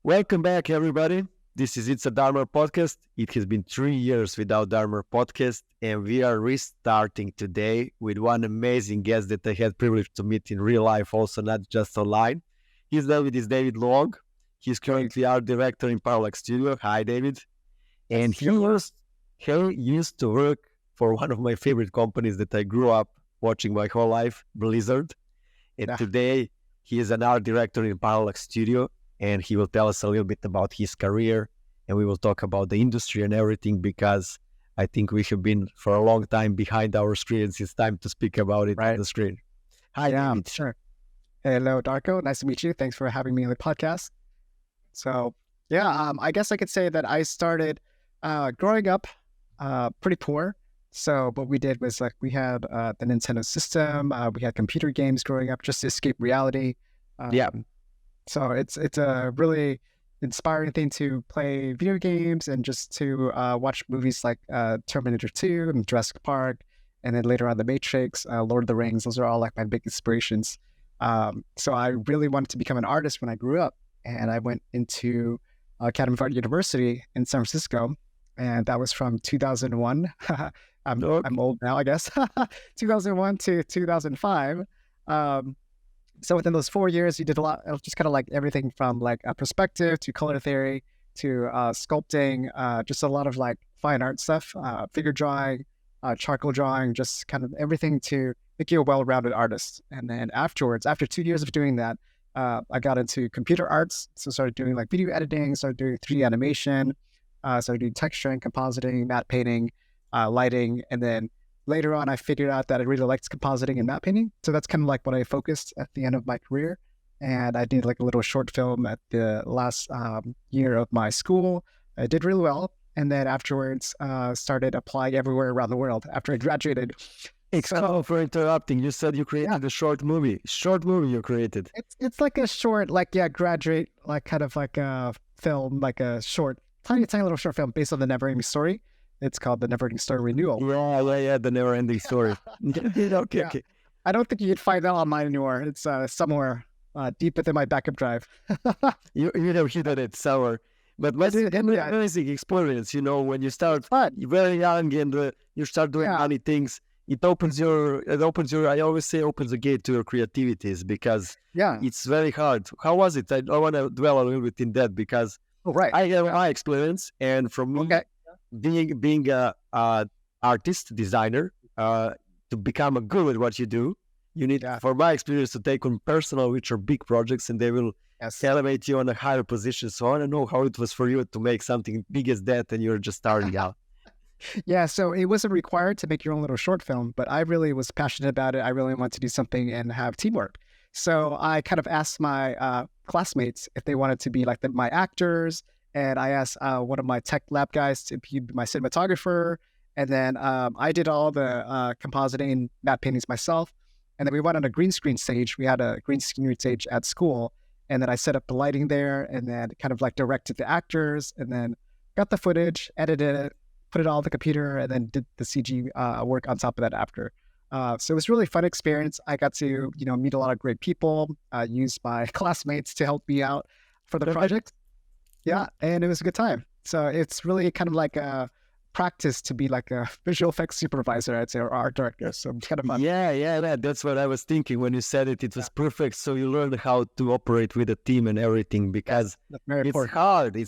Welcome back, everybody. This is It's a DARMAR podcast. It has been 3 years without DARMAR podcast, and we are restarting today with one amazing guest that I had privilege to meet in real life, also not just online. His name is David Luong. He's currently art director in Parallax Studio. Hi, David. And he used to work for one of my favorite companies that I grew up watching my whole life, Blizzard. And today he is an art director in Parallax Studio. And he will tell us a little bit about his career, and we will talk about the industry and everything, because I think we have been for a long time behind our screens. It's time to speak about it on the screen. Hi, David. Sure. Hello, Darko. Nice to meet you. Thanks for having me on the podcast. So, I guess I could say that I started growing up pretty poor. So what we did was we had the Nintendo system. We had computer games growing up just to escape reality. So it's a really inspiring thing to play video games and just to watch movies like Terminator 2 and Jurassic Park, and then later on The Matrix, Lord of the Rings. Those are all my big inspirations. So I really wanted to become an artist when I grew up, and I went into Academy of Art University in San Francisco, and that was from 2001. I'm old now, I guess. 2001 to 2005. So within those 4 years, you did a lot of just kind of everything from perspective to color theory to sculpting, just a lot of fine art stuff, figure drawing, charcoal drawing, just kind of everything to make you a well-rounded artist. And then afterwards, after 2 years of doing that, I got into computer arts. So started doing video editing, started doing 3D animation, started doing texturing, compositing, matte painting, lighting, and then later on, I figured out that I really liked compositing and matte painting. So that's kind of what I focused at the end of my career. And I did a little short film at the last year of my school. I did really well. And then afterwards, started applying everywhere around the world after I graduated. Excuse for interrupting. You said you created a short movie. Short movie you created. It's like a short, graduate, kind of a film, like a short, tiny little short film based on the Never-Ending Story. It's called The Never-Ending Story Renewal. Yeah, The Never-Ending Story. Okay. I don't think you can find that online anymore. It's somewhere deep within my backup drive. you have hidden it somewhere. But what's an amazing experience, when you start very young and you start doing many things, it opens your, I always say opens the gate to your creativities, because it's very hard. How was it? I want to dwell a little bit in that, because I have my experience, and from me, being a artist, designer, to become a good at what you do, you need, for my experience, to take on personal, which are big projects, and they will elevate you on a higher position. So I want to know how it was for you to make something big as that, and you're just starting out. Yeah, so it wasn't required to make your own little short film, but I really was passionate about it. I really wanted to do something and have teamwork. So I kind of asked my classmates if they wanted to be my actors. And I asked one of my tech lab guys to be my cinematographer. And then I did all the compositing, matte paintings myself. And then we went on a green screen stage. We had a green screen stage at school. And then I set up the lighting there, and then kind of directed the actors, and then got the footage, edited it, put it all on the computer, and then did the CG work on top of that after. So it was a really fun experience. I got to, meet a lot of great people, use my classmates to help me out for the project. Yeah, and it was a good time. So it's really kind of a practice to be a visual effects supervisor, I'd say, or art director. So it's kind of fun. Yeah. That's what I was thinking when you said it. It was perfect. So you learned how to operate with a team and everything, because it's hard. I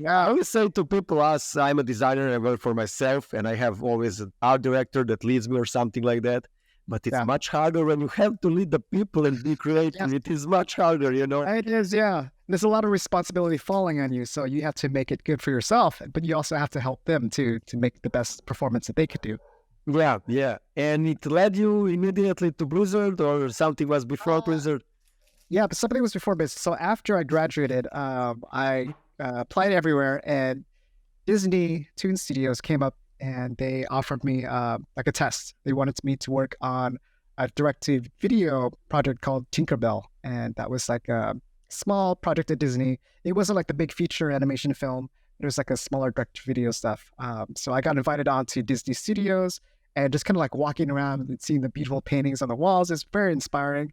always say to people, I'm a designer, I work for myself, and I have always an art director that leads me or something like that. But it's much harder when you have to lead the people and be creative. It is much harder, It is, There's a lot of responsibility falling on you, so you have to make it good for yourself, but you also have to help them to make the best performance that they could do. Yeah. And it led you immediately to Blizzard, or something was before Blizzard? Yeah, but something was before Blizzard. So after I graduated, I applied everywhere, and Disney Toon Studios came up and they offered me a test. They wanted me to work on a direct-to-video project called Tinkerbell, and that was a small project at Disney. It wasn't the big feature animation film. It was a smaller direct-to-video stuff. So I got invited on to Disney Studios, and just kind of walking around and seeing the beautiful paintings on the walls is very inspiring.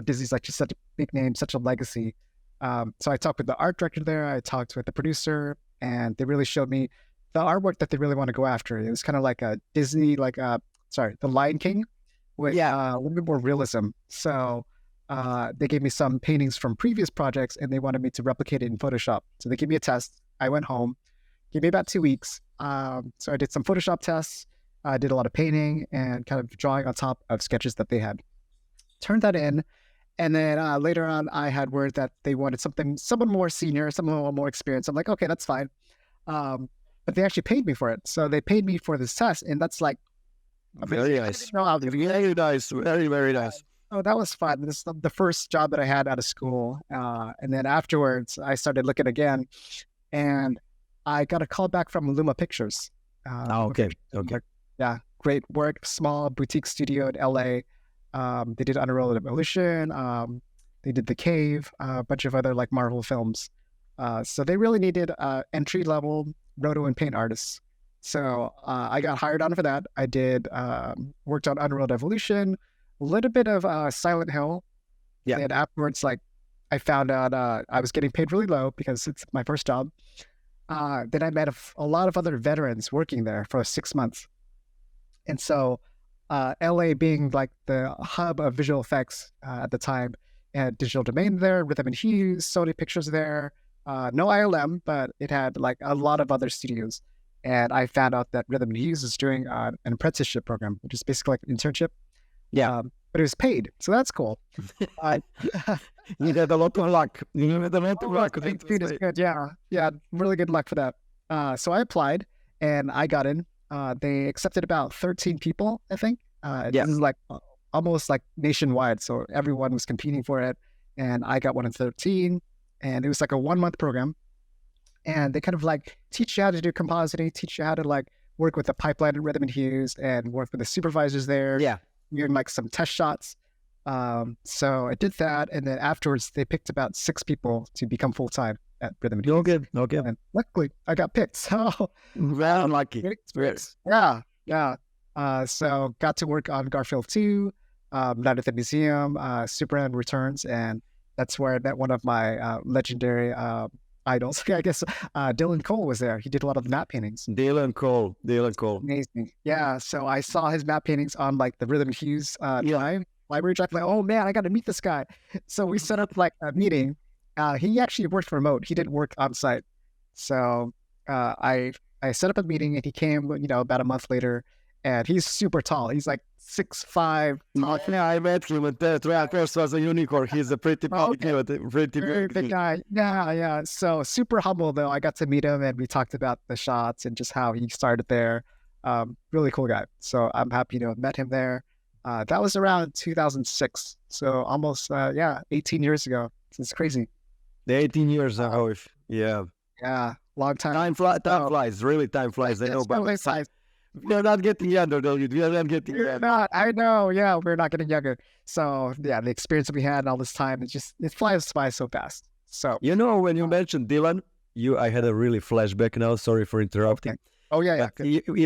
Disney's just such a big name, such a legacy. So I talked with the art director there. I talked with the producer, and they really showed me the artwork that they really want to go after. It was kind of like a Disney, the Lion King, with a little bit more realism. So they gave me some paintings from previous projects, and they wanted me to replicate it in Photoshop. So they gave me a test. I went home, gave me about 2 weeks. So I did some Photoshop tests. I did a lot of painting and kind of drawing on top of sketches that they had. Turned that in. And then later on, I had word that they wanted someone more senior, someone more experienced. I'm like, okay, that's fine. But they actually paid me for it. So they paid me for this test. And that's like, very nice. Very nice. Very, very nice. Oh, that was fun. This is the first job that I had out of school. And then afterwards, I started looking again. And I got a call back from Luma Pictures. Okay. Yeah, great work. Small boutique studio in LA. They did Unreal Evolution. They did The Cave, a bunch of other like Marvel films. So they really needed entry level roto and paint artists. So I got hired on for that. I did worked on Unreal Evolution, a little bit of Silent Hill. Yeah. And afterwards, like I found out I was getting paid really low because it's my first job. Then I met a lot of other veterans working there for 6 months. And so LA being like the hub of visual effects at the time, had Digital Domain there, Rhythm and Hues, Sony Pictures there, no ILM, but it had like a lot of other studios. And I found out that Rhythm and Hues is doing an apprenticeship program, which is basically like an internship. Yeah. But it was paid, so that's cool. You had a lot of luck. You had a lot of luck. Paid is good. Yeah, really good luck for that. So I applied and I got in. They accepted about 13 people, I think. This is like almost like nationwide. So everyone was competing for it. And I got one in 13. And it was like a 1-month program. And they kind of like teach you how to do compositing, teach you how to like work with the pipeline and Rhythm and Hues and work with the supervisors there. Yeah. You're in like some test shots. So I did that. And then afterwards, they picked about 6 people to become full-time at Rhythm and Hues. Okay. And luckily, I got picked. So well, lucky. Great experience. Yeah. So got to work on Garfield 2, Night at the Museum, Superman Returns, and that's where I met one of my legendary idols. I guess Dylan Cole was there. He did a lot of the matte paintings. Dylan Cole. Amazing. Yeah. So I saw his matte paintings on like the Rhythm and Hues library drive. Like, oh man, I got to meet this guy. So we set up like a meeting. He actually worked remote. He didn't work on site. So I set up a meeting and he came, about a month later, and he's super tall. He's like 6'5". Yeah, I met him at that. First was a unicorn. He's a pretty very big guy. Yeah. So super humble though. I got to meet him and we talked about the shots and just how he started there. Really cool guy. So I'm happy to have met him there. That was around 2006. So almost 18 years ago. It's crazy. The 18 years ago. Yeah, long time. Time flies. Really, time flies. I know, but we're not getting younger, though. We are not getting younger. Not. I know. Yeah, we're not getting younger. So yeah, the experience that we had all this time, it flies by so fast. So when you mentioned Dylan, I had a really flashback now. Sorry for interrupting. Okay. Oh yeah.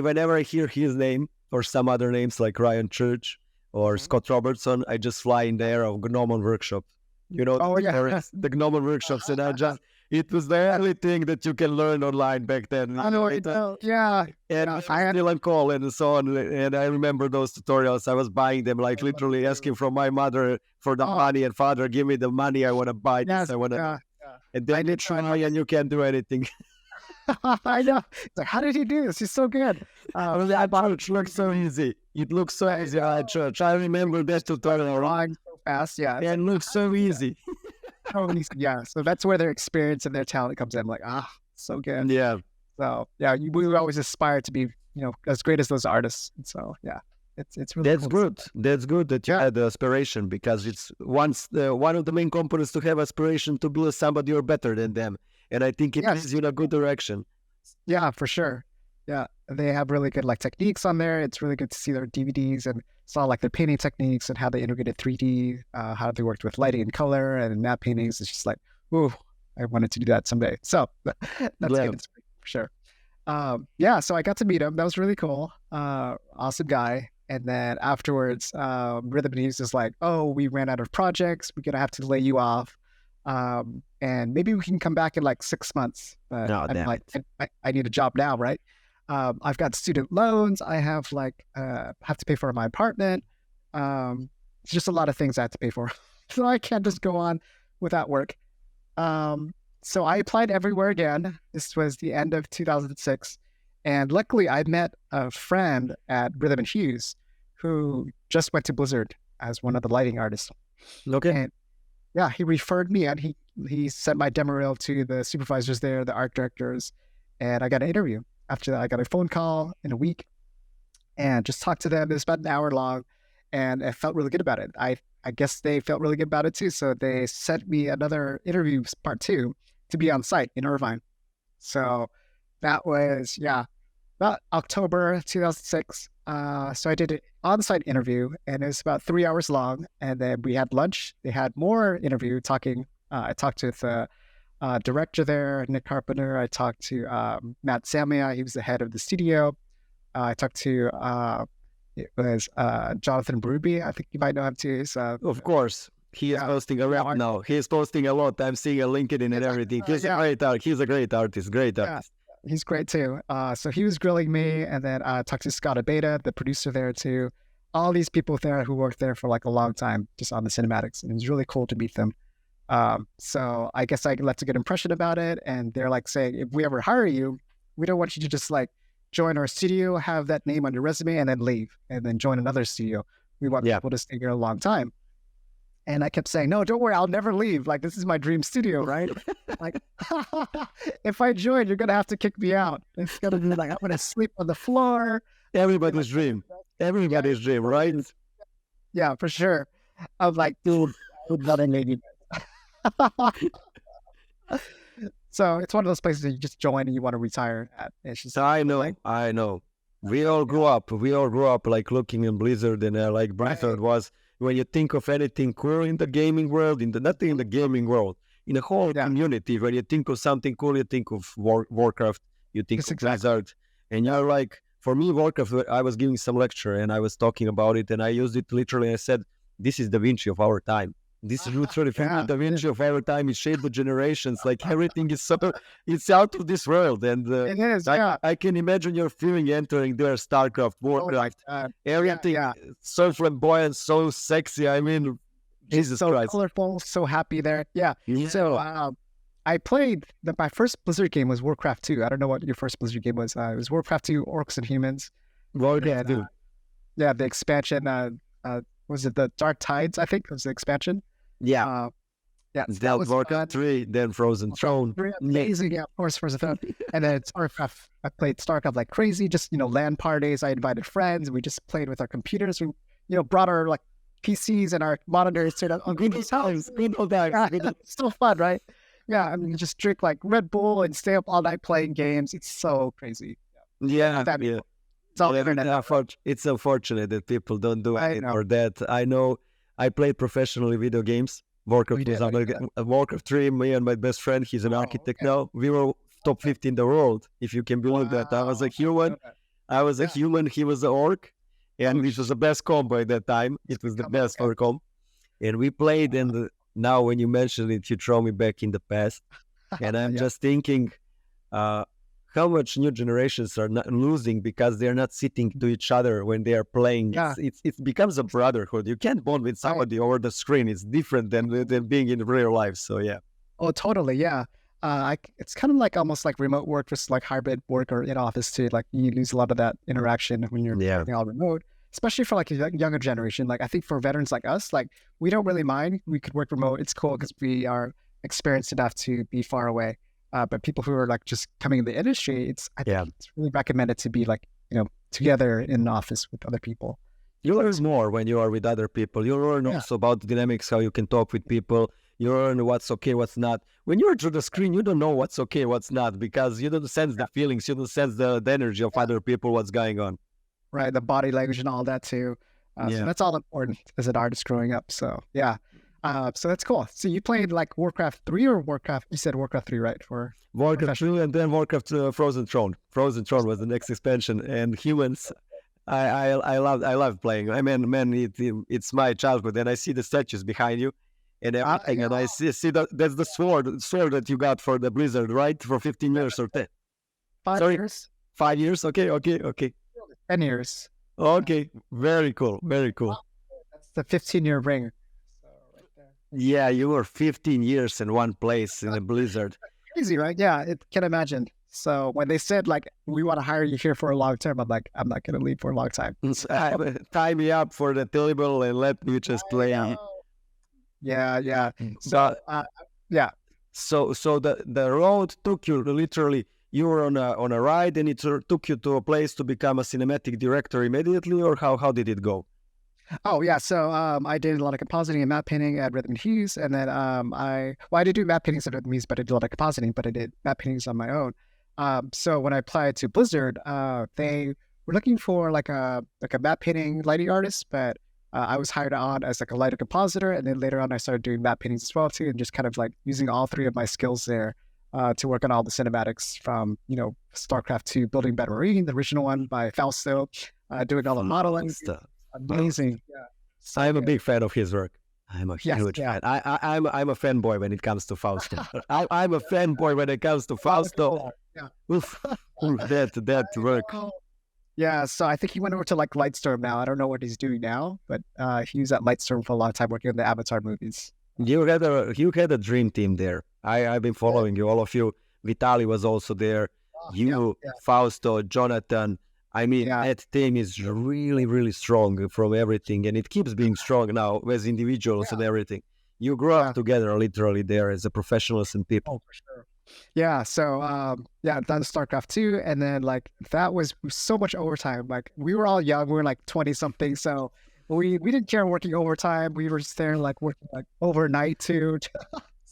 Whenever I hear his name or some other names like Ryan Church or Scott Robertson, I just fly in the air of Gnomon Workshop. The Gnomon Workshops, and it was the only thing that you can learn online back then. I know, yeah. And I had Dylan Cole and so on, and I remember those tutorials. I was buying them, like literally asking from my mother for the money, and father, give me the money. I want to buy this. I want to. And then I did try, and you can't do anything. I know. It's like, how did he do this? He's so good. It looks so easy. It looks so easy at church. I remember that tutorial. Drawing so fast, yeah. And it looks so easy. Yeah. So that's where their experience and their talent comes in. I'm like, so good. Yeah. So yeah, we always aspire to be, as great as those artists. And so yeah, it's really. That's cool. Good. That's good that you had the aspiration, because it's one of the main components to have aspiration to be somebody or better than them. And I think it leads you in a good direction. Yeah, for sure. Yeah, they have really good techniques on there. It's really good to see their DVDs and saw their painting techniques and how they integrated 3D, how they worked with lighting and color and matte paintings. It's just like, ooh, I wanted to do that someday. So that's good for sure. So I got to meet him. That was really cool. Awesome guy. And then afterwards, Rhythm and Hues is like, oh, we ran out of projects. We're gonna have to lay you off. and maybe we can come back in like 6 months. But No, I'm damn like, it. I need a job now, right? I've got student loans. I have have to pay for my apartment. It's just a lot of things I have to pay for, so I can't just go on without work. So I applied everywhere again. This was the end of 2006. And luckily, I met a friend at Rhythm and Hughes who just went to Blizzard as one of the lighting artists. Okay. And yeah, he referred me and he sent my demo reel to the supervisors there, the art directors, and I got an interview. After that, I got a phone call in a week and just talked to them. It was about an hour long, and I felt really good about it. I guess they felt really good about it too. So they sent me another interview, part 2, to be on site in Irvine. So that was, about October 2006. So I did an on-site interview, and it was about 3 hours long. And then we had lunch. They had more interview talking. I talked with the director there, Nick Carpenter. I talked to Matt Samia. He was the head of the studio. I talked to it was Jonathan Bruby. I think you might know him too. He's, Of course. He is posting around now. He is posting a lot. I'm seeing a LinkedIn and everything. He's a great artist. He's a great artist. He's great too. So he was grilling me, and then I talked to Scott Abeta, the producer there too. All these people there who worked there for like a long time, just on the cinematics, and it was really cool to meet them. So I guess I left a good impression about it, and they're like saying, if we ever hire you, we don't want you to just like join our studio, have that name on your resume, and then leave, and then join another studio. We want people to stay here a long time. And I kept saying, no, don't worry, I'll never leave. Like, this is my dream studio, right? Like, if I join, you're going to have to kick me out. It's going to be like, I'm going to sleep on the floor. Everybody's dream. Everybody's dream, right? Yeah, for sure. I'm like, dude, I would not need you. So it's one of those places that you just join and you want to retire at. It's just, I know. We all grew up like looking in Blizzard, and like Blizzard was, when you think of anything cool in the gaming world, nothing in the gaming world, in the whole community, when you think of something cool, you think of Warcraft, you think of Blizzard, and you're like, for me, Warcraft, I was giving some lecture and I was talking about it, and I used it literally. I said, this is Da Vinci of our time. This is literally Da Vinci of our time. It shaped the generations. Like, everything is it's out of this world. And it is, I can imagine your feeling entering there, StarCraft, Warcraft, everything so flamboyant, so sexy. I mean, Jesus so Christ. Colorful, so happy there. Yeah. So I played, my first Blizzard game was Warcraft 2. I don't know what your first Blizzard game was. It was Warcraft 2, Orcs and Humans. Warcraft 2. The expansion, was it the Dark Tides, I think, was the expansion? Yeah. That was Warcraft 3, then Frozen Throne. Amazing, yeah, of course, Frozen Throne. And then StarCraft, I played StarCraft like crazy, just, LAN parties. I invited friends. We just played with our computers. We, brought our like PCs and our monitors to good times. It's still fun, right? Yeah, I mean, just drink like Red Bull and stay up all night playing games. It's so crazy. Yeah. It's all internet. It's unfortunate that people don't do it or that. I know I played professionally video games. Warcraft 3, me and my best friend, he's an architect now. We were top 50 in the world, if you can believe that. I was a human. He was an orc. And it was the best combo at that time. It was the best for combo. And we played, and now when you mention it, you throw me back in the past. And I'm just thinking, how much new generations are not losing because they're not sitting to each other when they are playing. It becomes a brotherhood. You can't bond with somebody over the screen. It's different than being in real life. So yeah. Oh, totally. Yeah. It's kind of like almost like remote work versus like hybrid work or in office too. Like, you lose a lot of that interaction when you're working all remote, especially for like a younger generation. Like, I think for veterans like us, like, we don't really mind. We could work remote. It's cool because we are experienced enough to be far away. But people who are like just coming in the industry, I think it's really recommended to be like, together in an office with other people. You learn more when you are with other people. You learn also about the dynamics, how you can talk with people. You learn what's okay, what's not. When you're through the screen, you don't know what's okay, what's not, because you don't sense the feelings, you don't sense the energy of other people, what's going on. Right, the body language and all that too. So that's all important as an artist growing up. So yeah. So that's cool. So you played like Warcraft 3 or Warcraft? You said Warcraft 3, right? For Warcraft 3 and then Warcraft Frozen Throne. Frozen Throne was the next expansion, and Humans. I love playing. I mean, man, it's my childhood, and I see the statues behind you, and everything. And I see that that's the sword that you got for the Blizzard, right? For 15 years or 10. 5 years. 5 years. Okay. 10 years. Okay. Very cool. Very cool. That's the 15-year ring. So right there. Yeah, you were 15 years in one place in a Blizzard. Crazy, right? Yeah, it can imagine. So when they said like we want to hire you here for a long term, I'm like, I'm not gonna leave for a long time. Tie me up for the table and let me just play. Yeah. So Yeah. So the road took you literally. You were on a ride, and it took you to a place to become a cinematic director immediately, or how did it go? Oh yeah. So I did a lot of compositing and matte painting at Rhythm and Hues, and then I did do matte paintings at Rhythm and Hues, but I did a lot of compositing, but I did matte paintings on my own. So when I applied to Blizzard, they were looking for like a matte painting lighting artist, but I was hired on as like a lighter compositor, and then later on I started doing matte paintings as well too, and just kind of like using all three of my skills there to work on all the cinematics from StarCraft 2, Building Bad Marine, the original one by Fausto, doing all the modeling. Amazing. Yeah. So I'm a big fan of his work. I'm a huge fan. I'm a fanboy when it comes to Fausto. I'm a fanboy when it comes to Fausto. Yeah. Oof, that work. Yeah, so I think he went over to like Lightstorm now. I don't know what he's doing now, but he was at Lightstorm for a long time working on the Avatar movies. You had a dream team there. I've been following you, all of you. Vitali was also there. Fausto, Jonathan. I mean, that team is really, really strong from everything, and it keeps being strong now as individuals and everything. You grew up together literally there as a professionals and people. Oh, for sure. Yeah, so done StarCraft 2, and then like that was so much overtime. Like we were all young, we were like 20 something, so we didn't care working overtime. We were just there like working like overnight too.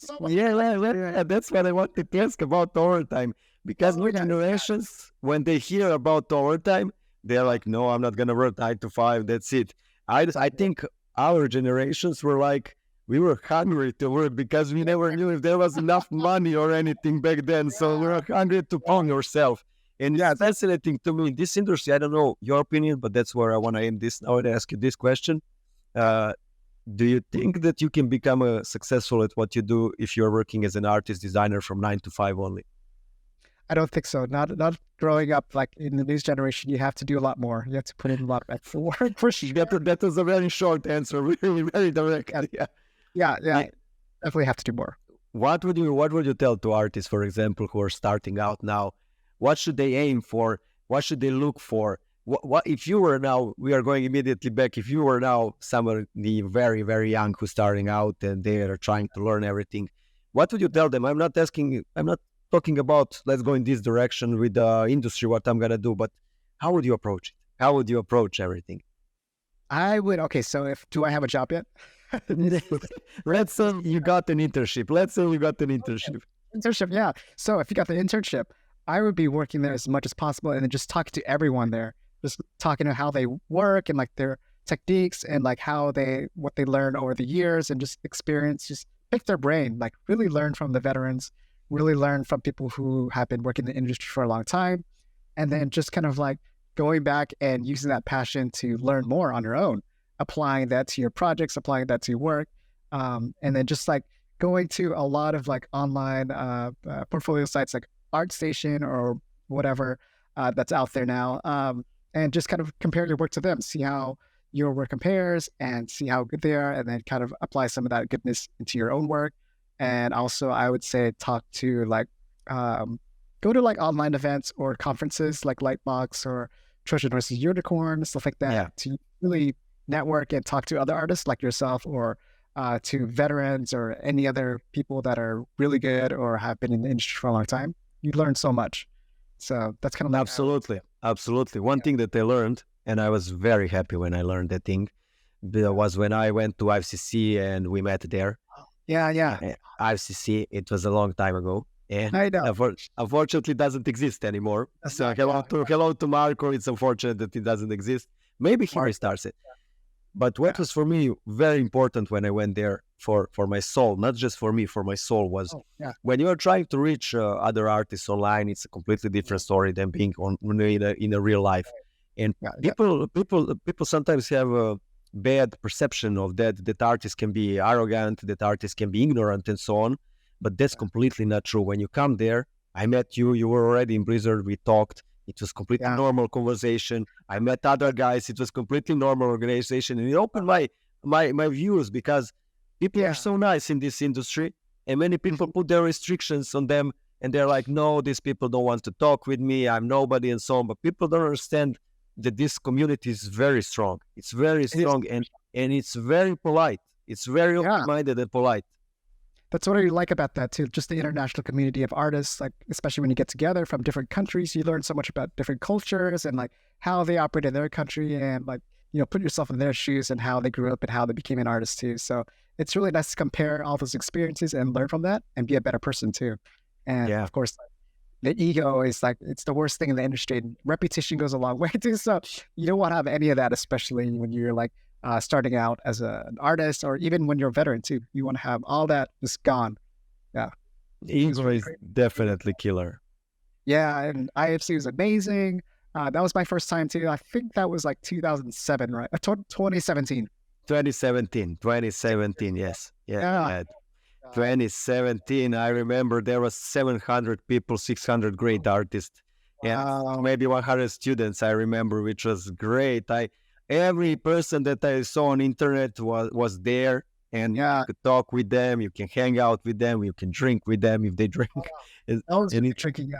That's what I wanted to ask about overtime, because new generations, when they hear about overtime, they're like, no, I'm not gonna work 9 to 5. That's it. I think our generations were like, we were hungry to work because we never knew if there was enough money or anything back then. So we were hungry to own yourself. And it's fascinating to me. This industry, I don't know your opinion, but that's where I want to end this now and ask you this question. Do you think that you can become successful at what you do if you're working as an artist designer from 9 to 5 only? I don't think so. Not growing up like in the news generation. You have to do a lot more. You have to put in a lot of extra work for sure. That was a very short answer, really, very direct. Yeah. Definitely have to do more. What would you tell to artists, for example, who are starting out now? What should they aim for? What should they look for? What if you were now? We are going immediately back. If you were now somebody very, very young who's starting out and they are trying to learn everything, what would you tell them? I'm not talking about let's go in this direction with the industry, what I'm gonna do, but how would you approach it? How would you approach everything? I would. Okay, so do I have a job yet? Let's say you got an internship. Internship, yeah. So if you got the internship, I would be working there as much as possible and then just talking to everyone there, just talking to how they work and like their techniques and like what they learn over the years and just experience, just pick their brain, like really learn from the veterans, really learn from people who have been working in the industry for a long time. And then just kind of like going back and using that passion to learn more on your own, applying that to your projects, applying that to your work. And then just like going to a lot of like online portfolio sites like ArtStation or whatever that's out there now. And just kind of compare your work to them, see how your work compares and see how good they are, and then kind of apply some of that goodness into your own work. And also I would say talk to like, go to like online events or conferences like Lightbox or Trojan versus Unicorn, stuff like that, to really network and talk to other artists like yourself or to veterans or any other people that are really good or have been in the industry for a long time. You learn so much. So that's kind of like Absolutely. One thing that I learned, and I was very happy when I learned that thing, was when I went to IFCC and we met there. Yeah. IFCC, it was a long time ago. And I know. Unfortunately, it doesn't exist anymore. So hello to Marco. It's unfortunate that it doesn't exist. Maybe he restarts it. But what was for me very important when I went there for my soul, not just for me, for my soul, was when you are trying to reach other artists online, it's a completely different story than being in a real life. And people sometimes have bad perception of that artists can be arrogant, that artists can be ignorant, and so on. But that's completely not true. When you come there, I met you. You were already in Blizzard. We talked. It was completely normal conversation. I met other guys. It was completely normal organization, and it opened my views because people are so nice in this industry, and many people put their restrictions on them, and they're like, no, these people don't want to talk with me. I'm nobody, and so on. But people don't understand that this community is very strong. It's very strong, and it's very polite. It's very open-minded and polite. That's what I like about that too. Just the international community of artists, like especially when you get together from different countries, you learn so much about different cultures and like how they operate in their country, and like, you know, put yourself in their shoes and how they grew up and how they became an artist too. So it's really nice to compare all those experiences and learn from that and be a better person too. And of course, the ego is like, it's the worst thing in the industry. Reputation goes a long way too. So you don't want to have any of that, especially when you're like starting out as an artist, or even when you're a veteran too. You want to have all that just gone. Yeah. Ego is definitely killer. Yeah. And IFC was amazing. That was my first time too. I think that was like 2007, right? 2017. 2017, yes. Yeah. 2017, I remember there was 700 people, 600 great artists, and maybe 100 students, I remember, which was great. Every person that I saw on internet was there, and you could talk with them, you can hang out with them, you can drink with them if they drink. Drinking,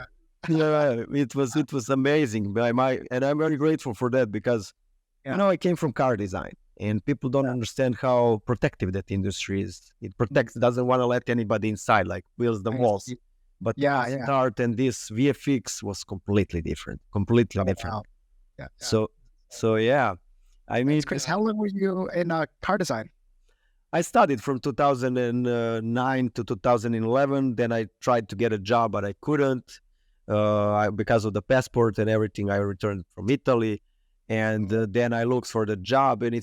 it was amazing. And I'm very grateful for that because you know, I came from car design, and people don't understand how protective that industry is. It protects, doesn't want to let anybody inside, like builds the walls. But art and this VFX was completely different, different. Yeah. So yeah, I mean, Chris, how long were you in car design? I studied from 2009 to 2011. Then I tried to get a job, but I couldn't because of the passport and everything. I returned from Italy. And then I looked for the job, and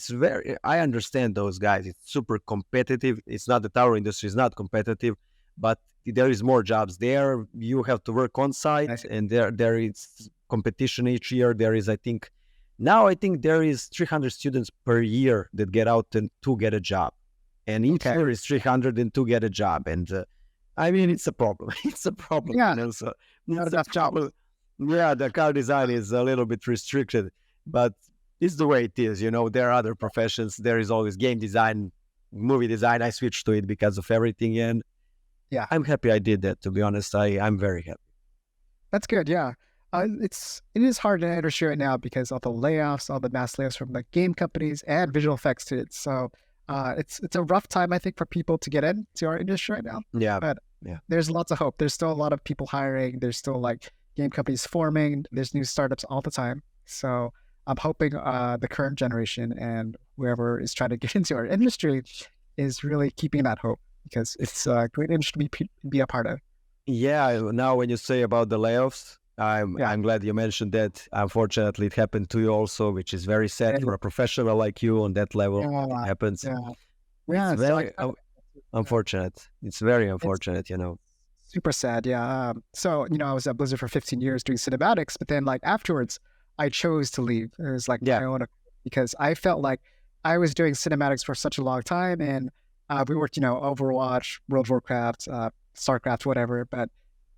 I understand those guys. It's super competitive. It's not that our industry is not competitive, but there is more jobs there. You have to work on site, and there is competition each year. There is, I think there is 300 students per year that get out and to get a job. And each year is 300 and to get a job. And I mean, it's a problem. It's a problem. Yeah. You know? So not enough jobs. Yeah, the car design is a little bit restricted. But it's the way it is, you know. There are other professions. There is always game design, movie design. I switched to it because of everything, and I'm happy I did that. To be honest, I'm very happy. That's good. Yeah, it is hard in the industry right now because all the layoffs, all the mass layoffs from the game companies and visual effects to it. So it's a rough time, I think, for people to get into our industry right now. Yeah, but there's lots of hope. There's still a lot of people hiring. There's still like game companies forming. There's new startups all the time. So I'm hoping the current generation and whoever is trying to get into our industry is really keeping that hope, because it's a great industry to be a part of. Yeah. Now, when you say about the layoffs, I'm glad you mentioned that. Unfortunately, it happened to you also, which is very sad for a professional like you on that level. It happens. Yeah. It's very unfortunate. It's very unfortunate, you know. Super sad. Yeah. So, you know, I was at Blizzard for 15 years doing cinematics, but then like afterwards, I chose to leave. It was like my own, because I felt like I was doing cinematics for such a long time, and we worked, you know, Overwatch, World of Warcraft, StarCraft, whatever. But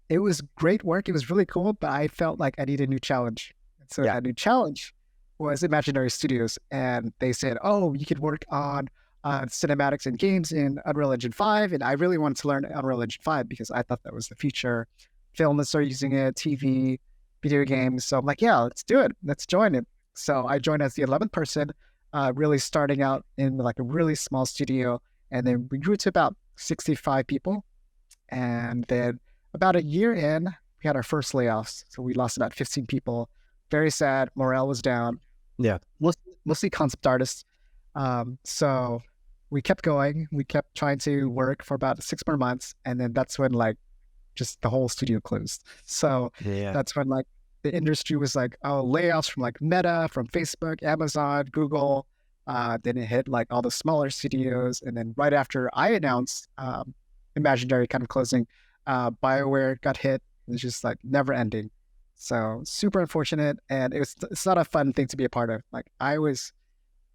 it was great work. It was really cool, but I felt like I needed a new challenge. So that new challenge was Imaginary Studios, and they said, "Oh, you could work on cinematics and games in Unreal Engine 5," and I really wanted to learn Unreal Engine 5 because I thought that was the future. Film that started using it, TV. Video games. So I'm like, yeah, let's do it. Let's join it. So I joined as the 11th person, really starting out in like a really small studio. And then we grew to about 65 people. And then about a year in, we had our first layoffs. So we lost about 15 people. Very sad. Morale was down. Yeah. Mostly concept artists. So we kept going. We kept trying to work for about 6 more months. And then that's when like just the whole studio closed. So that's when like the industry was like, oh, layoffs from like Meta, from Facebook, Amazon, Google. Then it hit like all the smaller studios. And then right after I announced Imaginary kind of closing, BioWare got hit. It was just like never ending. So super unfortunate. And it's not a fun thing to be a part of. Like I was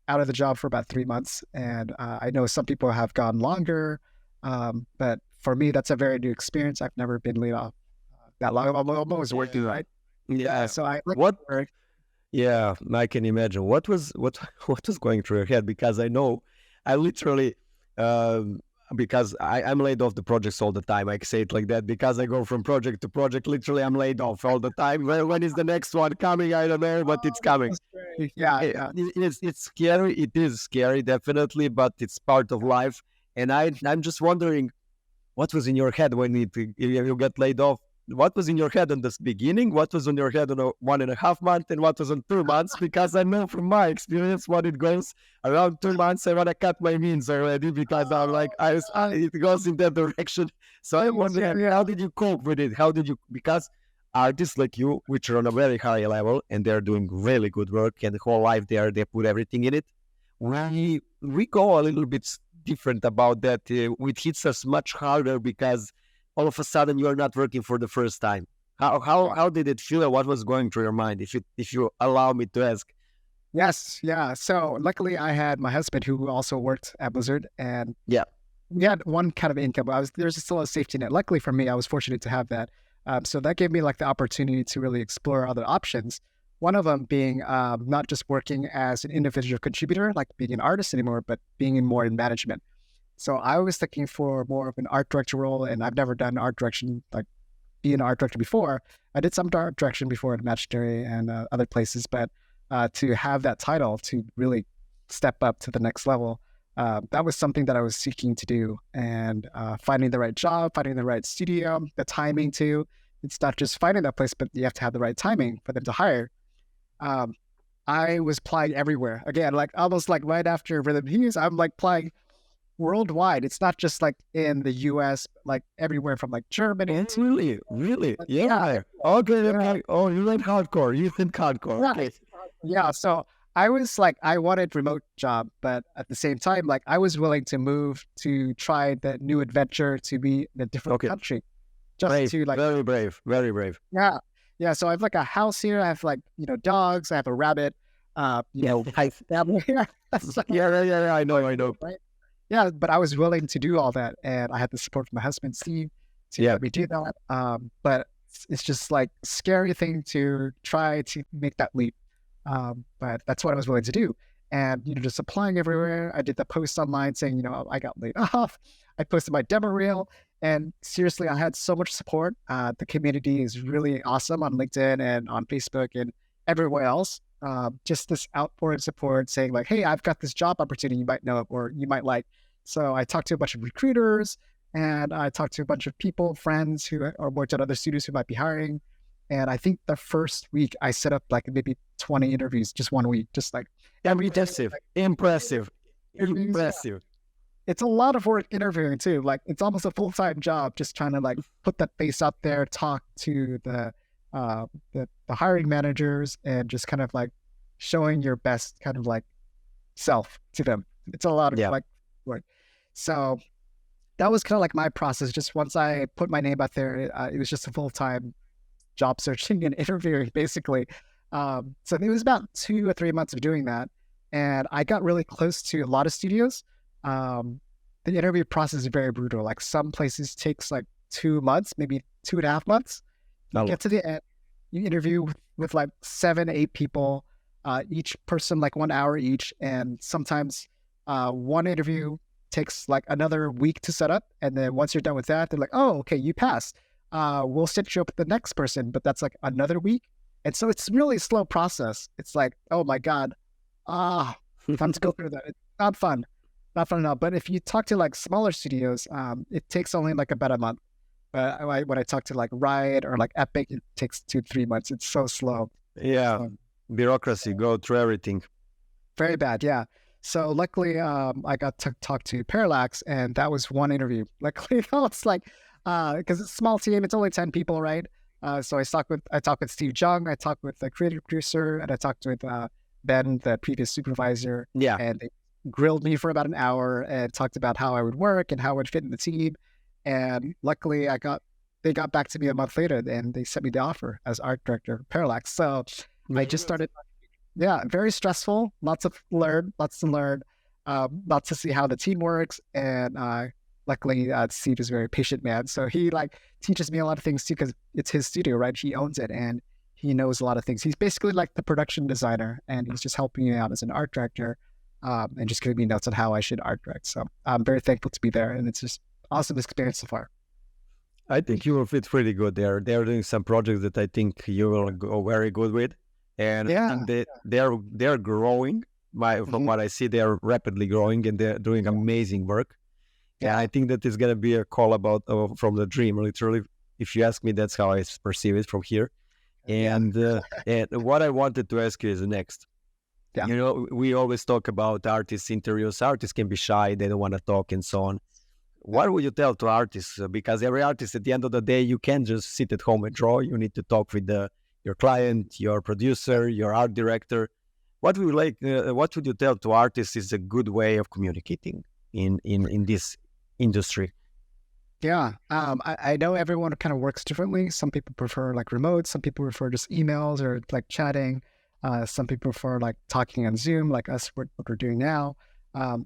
out of the job for about 3 months. And I know some people have gone longer, but for me, that's a very new experience. I've never been laid off that long. I'm always working, right? Yeah. So I like What? work. Yeah, I can imagine. What was going through your head? Because I know, I literally, um, because I'm laid off the projects all the time. I say it like that because I go from project to project. Literally, I'm laid off all the time. When is the next one coming? I don't know, but it's coming. That's great. Yeah, It, yeah. it's scary. It is scary, definitely, but it's part of life. And I'm just wondering, what was in your head when you got laid off? What was in your head in this beginning? What was on your head on a 1.5 month, and what was on 2 months? Because I know from my experience what it goes around 2 months. I want to cut my means already because I'm like, it goes in that direction. So I wonder, how did you cope with it? How did you? Because artists like you, which are on a very high level and they're doing really good work, and the whole life they put everything in it. We go a little bit different about that. It hits us much harder because all of a sudden you are not working for the first time. How did it feel, and what was going through your mind? If you allow me to ask. Yes, yeah. So luckily, I had my husband who also worked at Blizzard, and Yeah. we had one kind of income. There's still a safety net. Luckily for me, I was fortunate to have that. So that gave me like the opportunity to really explore other options. One of them being not just working as an individual contributor, like being an artist anymore, but being more in management. So I was looking for more of an art director role, and I've never done art direction, like being an art director before. I did some art direction before at Imaginary and other places, but to have that title to really step up to the next level, that was something that I was seeking to do. And finding the right job, finding the right studio, the timing too. It's not just finding that place, but you have to have the right timing for them to hire. Um, I was applying everywhere. Again, like almost like right after Rhythm Hughes, I'm like applying worldwide. It's not just like in the US, like everywhere from like Germany to Really, yeah, yeah. Okay, yeah, okay. Oh, you like hardcore. You think hardcore. Okay. right. Yeah. So I was like, I wanted remote job, but at the same time, like I was willing to move to try the new adventure to be in a different Okay. country, just Brave. to like, Very brave. Very brave. yeah, yeah. So I have like a house here. I have like dogs. I have a rabbit. I family. So, Yeah. I know. right? Yeah, but I was willing to do all that, and I had the support from my husband Steve to Yeah. let me do that. But it's just like scary thing to try to make that leap. But that's what I was willing to do, and just applying everywhere. I did the post online saying, I got laid off. I posted my demo reel, and seriously, I had so much support. The community is really awesome on LinkedIn and on Facebook and everywhere else. Just this outpouring support saying like, hey, I've got this job opportunity you might know or you might like. So I talked to a bunch of recruiters, and I talked to a bunch of people, friends who are worked at other studios who might be hiring. And I think the first week I set up like maybe 20 interviews, just 1 week, just like Impressive. interviews. Impressive. It's a lot of work interviewing too. Like it's almost a full-time job, just trying to like put that face out there, talk to the hiring managers, and just kind of like showing your best kind of like self to them. It's a lot of Yeah. like work. So that was kind of like my process. Just once I put my name out there, it was just a full-time job searching and interviewing basically. So it was about 2 or 3 months of doing that. And I got really close to a lot of studios. The interview process is very brutal. Like some places takes like 2 months, maybe 2.5 months. You get to the end, you interview with like 7, 8 people, each person like 1 hour each. And sometimes one interview takes like another week to set up. And then once you're done with that, they're like, oh, okay, you passed. We'll set you up with the next person, but that's like another week. And so it's really a slow process. It's like, oh my God, time to go through that. It's not fun. Not fun at all. But if you talk to like smaller studios, it takes only like about a month. But when I talk to like Riot or like Epic, it takes 2-3 months. It's so slow. Yeah. Bureaucracy, go through everything. Very bad. Yeah. So luckily, I got to talk to Parallax, and that was one interview. Luckily, it's like, because it's a small team, it's only 10 people, right? So I talked with Steve Jung, I talked with the creative producer, and I talked with Ben, the previous supervisor. Yeah. And they grilled me for about an hour and talked about how I would work and how I would fit in the team. And luckily, they got back to me a month later, and they sent me the offer as art director of Parallax. So I just started. yeah, very stressful. Lots to learn, lots to see how the team works. And luckily, Steve is a very patient man, so he like teaches me a lot of things too because it's his studio, right? He owns it and he knows a lot of things. He's basically like the production designer, and he's just helping me out as an art director, and just giving me notes on how I should art direct. So I'm very thankful to be there, and it's just awesome experience so far. I think you will fit pretty good there. They're doing some projects that I think you will go very good with, and I Yeah. think they're growing. From what I see, they're rapidly growing and they're doing amazing work. And Yeah. I think that is going to be a call about from the dream. Literally, if you ask me, that's how I perceive it from here. And what I wanted to ask you is next. Yeah. You know, we always talk about artists interviews. Artists can be shy; they don't want to talk, and so on. What would you tell to artists? Because every artist, at the end of the day, you can't just sit at home and draw. You need to talk with your client, your producer, your art director. What would you tell to artists is a good way of communicating in this industry? Yeah. I know everyone kind of works differently. Some people prefer like remote, some people prefer just emails or like chatting. Some people prefer like talking on Zoom, like us, what we're doing now.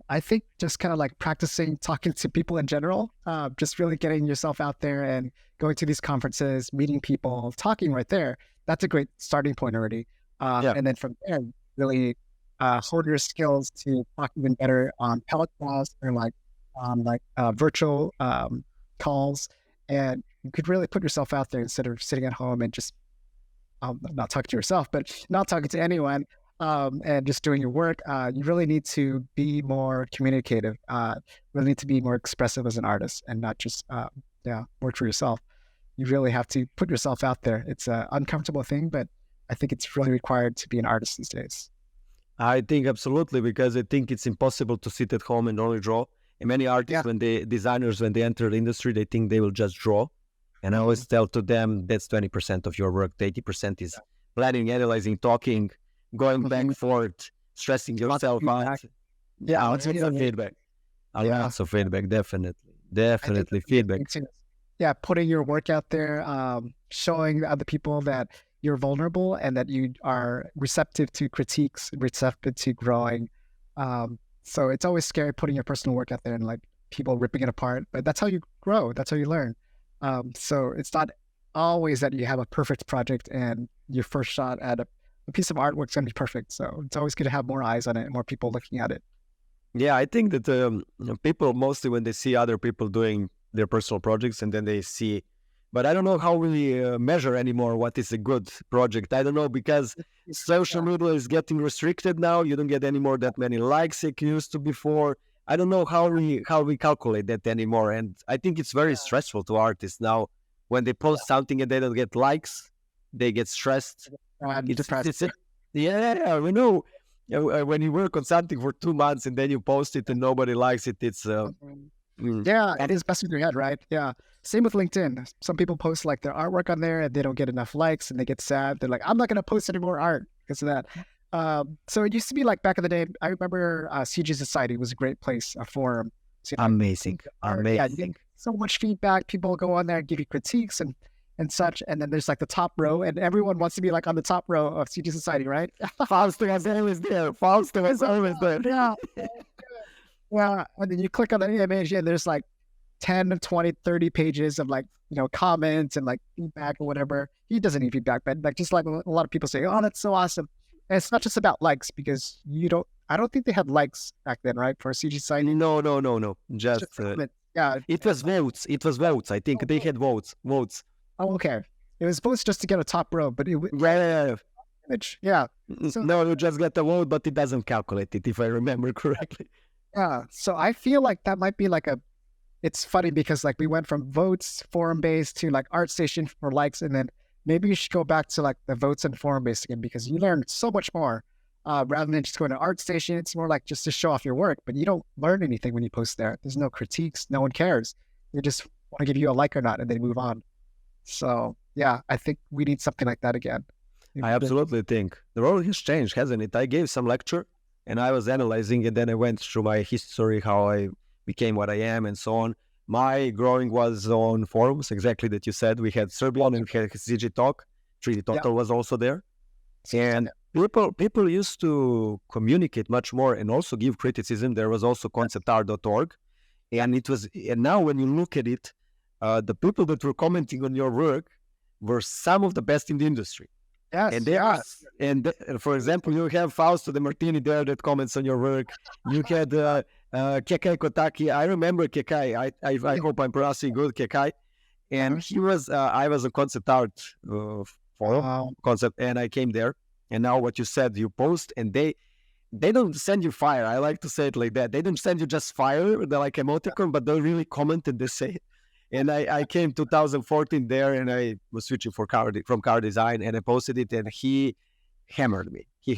I think just kind of like practicing talking to people in general, just really getting yourself out there and going to these conferences, meeting people, talking right there. That's a great starting point already. And then from there, really hone your skills to talk even better on pellet calls or like on virtual calls. And you could really put yourself out there instead of sitting at home and just not talking to yourself, but not talking to anyone, and just doing your work. You really need to be more communicative. Really need to be more expressive as an artist and not just work for yourself. You really have to put yourself out there. It's an uncomfortable thing, but I think it's really required to be an artist these days. I think absolutely, because I think it's impossible to sit at home and only draw. And many artists, when they enter the industry, they think they will just draw. And I always tell to them, that's 20% of your work. 80% is planning, analyzing, talking, going back and forth, stressing yourself out. Yeah, lots of feedback. Lots of feedback, definitely feedback. Yeah, putting your work out there, showing other people that you're vulnerable and that you are receptive to critiques, receptive to growing. So it's always scary putting your personal work out there and like people ripping it apart, but that's how you grow. That's how you learn. So it's not always that you have a perfect project and your first shot at a piece of artwork is going to be perfect. So it's always good to have more eyes on it and more people looking at it. Yeah, I think that people mostly when they see other people doing their personal projects and then they see, but I don't know how we measure anymore what is a good project. I don't know, because social media is getting restricted now. You don't get any more that many likes like you used to before. I don't know how we calculate that anymore. And I think it's very stressful to artists now. When they post something and they don't get likes, they get stressed. Yeah, we know. When you work on something for 2 months and then you post it and nobody likes it, it's yeah, it is messing with your head, right? Yeah. Same with LinkedIn. Some people post like their artwork on there and they don't get enough likes and they get sad. They're like, I'm not going to post any more art because of that. So it used to be like back in the day. I remember CG Society was a great place, a forum. Amazing. Yeah, you get so much feedback. People go on there and give you critiques and such. And then there's like the top row, and everyone wants to be like on the top row of CG Society, right? Fausto is always there. Fausto is always there. Yeah. Yeah. And then you click on the image and there's like 10, 20, 30 pages of like, comments and like feedback or whatever. He doesn't need feedback, but like just like a lot of people say, oh, that's so awesome. And it's not just about likes, because I don't think they had likes back then, right? For CG Society. No. Just yeah. It was votes. I think they had votes. Oh, okay. It was supposed just to get a top row, but it was image. Yeah. So, no, you just get a vote, but it doesn't calculate it, if I remember correctly. Yeah. So I feel like that might be like it's funny because like we went from votes forum based to like ArtStation for likes, and then maybe you should go back to like the votes and forum based again, because you learn so much more rather than just going to ArtStation. It's more like just to show off your work, but you don't learn anything when you post there. There's no critiques. No one cares. They just want to give you a like or not, and they move on. So yeah, I think we need something like that again. I absolutely think the world has changed, hasn't it? I gave some lecture and I was analyzing, and then I went through my history, how I became what I am and so on. My growing was on forums, exactly that you said. We had Serbian and we had CG Talk. 3D Total was also there. And people used to communicate much more and also give criticism. There was also conceptart.org, and now when you look at it, the people that were commenting on your work were some of the best in the industry. Yes, And they are, for example, you have Fausto De Martini there that comments on your work. You had Kekai Kotaki. I remember Kekai. I hope I'm pronouncing good, Kekai. And he was, I was a concept art for concept, and I came there. And now what you said, you post, and they don't send you fire. I like to say it like that. They don't send you just fire, they're like emoticon, but they really comment and they say it. And I came 2014 there, and I was switching from car design, and I posted it, and he hammered me. He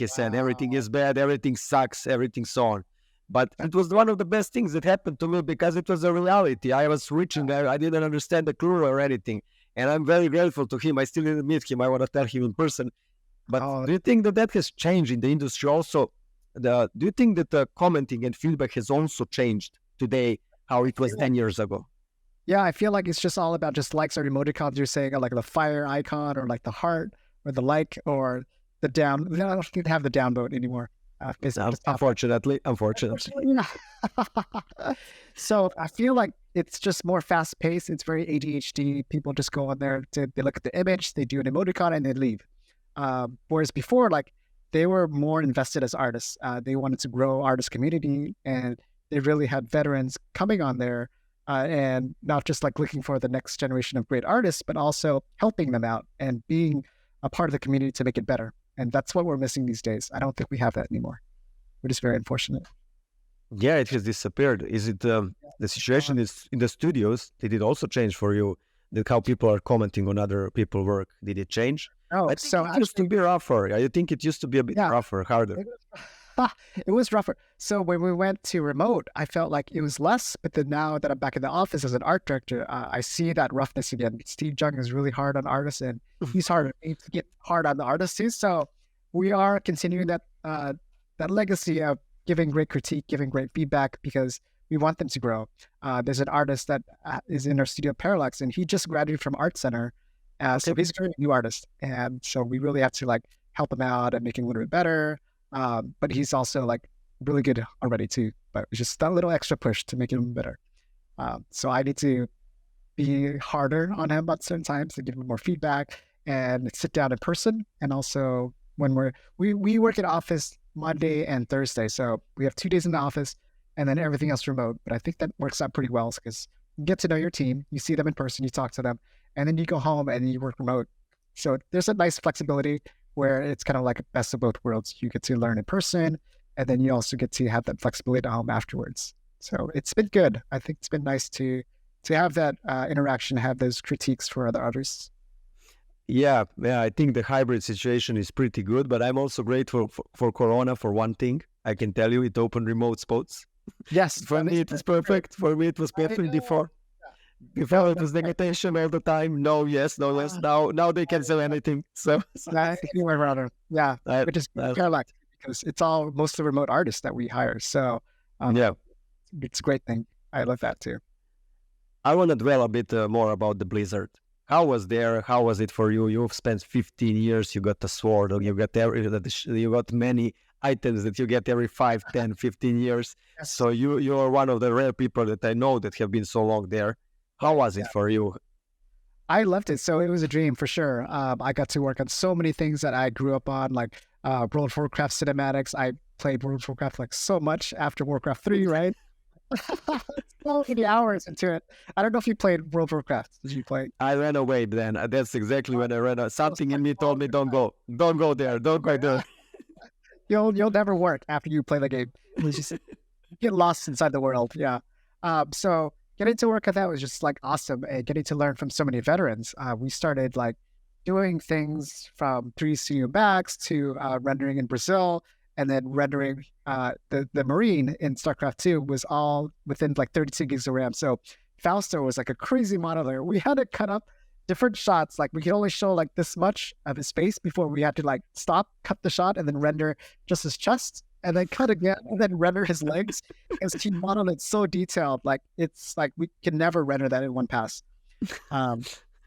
said, everything is bad, everything sucks, everything so on. But it was one of the best things that happened to me because it was a reality. I was reaching there. I didn't understand the clue or anything. And I'm very grateful to him. I still didn't meet him. I want to tell him in person. But do you think that has changed in the industry also? Do you think that the commenting and feedback has also changed today, how it was 10 years ago? Yeah, I feel like it's just all about just likes or emoticons. You're saying like the fire icon or like the heart or the like or the down. I don't think they have the downvote anymore. Unfortunately. So I feel like it's just more fast paced. It's very ADHD. People just go on there, they look at the image, they do an emoticon, and they leave. Whereas before, like they were more invested as artists. They wanted to grow artist community, and they really had veterans coming on there, and not just like looking for the next generation of great artists, but also helping them out and being a part of the community to make it better. And that's what we're missing these days. I don't think we have that anymore, which is very unfortunate. Yeah, it has disappeared. Is it the situation is in the studios? Did it also change for you? That how people are commenting on other people's work? Did it change? Oh, I think it used to be rougher. I think it used to be a bit rougher, harder. It was rougher. So when we went to remote, I felt like it was less. But then now that I'm back in the office as an art director, I see that roughness again. Steve Jung is really hard on artists, and he's hard to get hard on the artists too. So we are continuing that legacy of giving great critique, giving great feedback, because we want them to grow. There's an artist that is in our studio, Parallax, and he just graduated from Art Center. So he's a new artist. And so we really have to like help him out and make him a little bit better. But he's also like really good already too. But it's just that little extra push to make him better. So I need to be harder on him at certain times to give him more feedback and sit down in person. And also when we work in office Monday and Thursday. So we have 2 days in the office and then everything else remote. But I think that works out pretty well because you get to know your team, you see them in person, you talk to them, and then you go home and you work remote. So there's a nice flexibility where it's kind of like a best of both worlds. You get to learn in person, and then you also get to have that flexibility at home afterwards. So it's been good. I think it's been nice to have that interaction, have those critiques for other artists. Yeah, I think the hybrid situation is pretty good, but I'm also grateful for Corona for one thing. I can tell you it opened remote spots. Yes. For me, it was perfect. For me, it was perfect before. Before it was negation all the time. No, yes, no, less. Now they can say anything. So anywhere around it. Yeah, which is Parallax because it's all mostly remote artists that we hire. So it's a great thing. I love that too. I want to dwell a bit more about the Blizzard. How was it for you? You've spent 15 years. You got the sword, or you got many items that you get every 5, 10, 15 years. Yes. So you are one of the rare people that I know that have been so long there. How was it for you? I loved it. So it was a dream for sure. I got to work on so many things that I grew up on, like World of Warcraft cinematics. I played World of Warcraft like so much after Warcraft 3, right? So many hours into it. I don't know if you played World of Warcraft. Did you play? I ran away then. That's exactly when I ran out. Something in me told me, don't go there. Don't go there. You'll never work after you play the game. It was just get lost inside the world. Yeah. So getting to work on that was just like awesome, and getting to learn from so many veterans. We started like doing things from 3D Studio Max to rendering in Brazil, and then rendering the Marine in StarCraft 2 was all within like 32 gigs of RAM. So Fausto was like a crazy modeler. We had to cut up different shots. Like we could only show like this much of his face before we had to like stop, cut the shot, and then render just his chest, and then cut again, and then render his legs, because he modeled it so detailed. Like it's like we can never render that in one pass.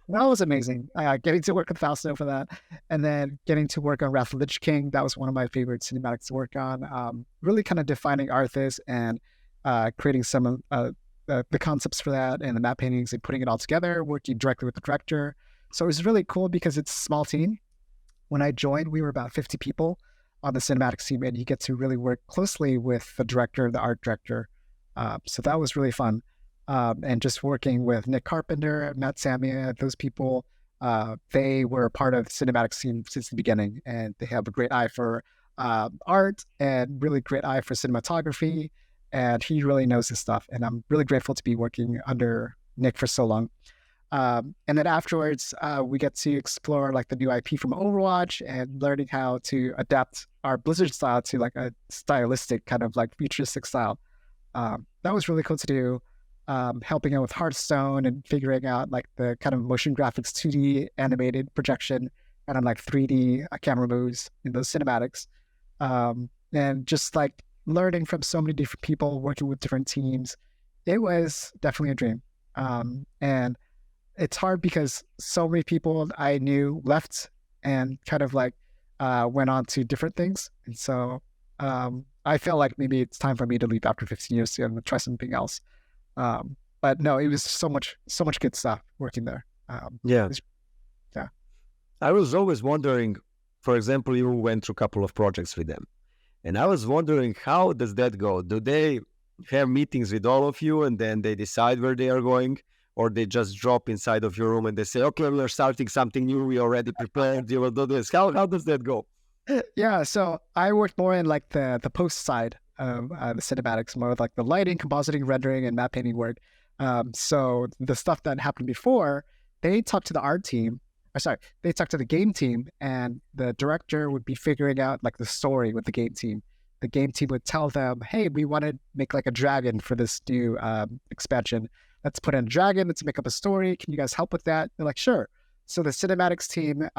That was amazing. Getting to work with Fausto for that, and then getting to work on Wrath of the Lich King. That was one of my favorite cinematics to work on. Really kind of defining Arthas and creating some of the concepts for that and the map paintings and putting it all together, working directly with the director. So it was really cool because it's a small team. When I joined, we were about 50 people on the cinematics team, and you get to really work closely with the director, the art director. So that was really fun. And just working with Nick Carpenter, Matt Samia, those people, they were part of the cinematics team since the beginning, and they have a great eye for art and really great eye for cinematography. And he really knows his stuff. And I'm really grateful to be working under Nick for so long. And then afterwards, we get to explore like the new IP from Overwatch and learning how to adapt our Blizzard style to like a stylistic kind of like futuristic style. That was really cool to do. Helping out with Hearthstone and figuring out like the kind of motion graphics 2D animated projection and on like 3D camera moves in those cinematics. And just like learning from so many different people, working with different teams. It was definitely a dream. And it's hard because so many people I knew left and kind of like went on to different things. And so I feel like maybe it's time for me to leave after 15 years to try something else. But no, it was so much good stuff working there. Yeah. Yeah. I was always wondering, for example, you went through a couple of projects with them. And I was wondering, how does that go? Do they have meetings with all of you and then they decide where they are going? Or they just drop inside of your room and they say, okay, we're starting something new. We already prepared. You will do this. How does that go? Yeah. So I worked more in like the post side of the cinematics, more of like the lighting, compositing, rendering, and map painting work. So the stuff that happened before, they talked to the art team. They talked to the game team, and the director would be figuring out like the story with the game team. The game team would tell them, hey, we want to make like a dragon for this new expansion. Let's put in a dragon. Let's make up a story. Can you guys help with that? They're like, sure. So the cinematics team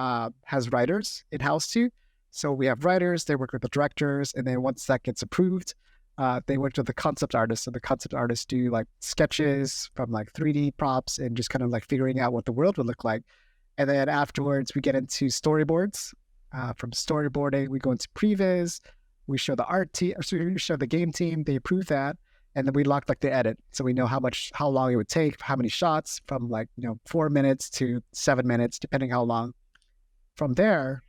has writers in-house too. So we have writers, they work with the directors, and then once that gets approved, they work with the concept artists. So the concept artists do like sketches from like 3D props and just kind of like figuring out what the world would look like. And then afterwards, we get into storyboards. From storyboarding, we go into previs. We show the art team, so we show the game team. They approve that, and then we lock like the edit, so we know how long it would take, how many shots, from like 4 minutes to 7 minutes, depending how long. From there,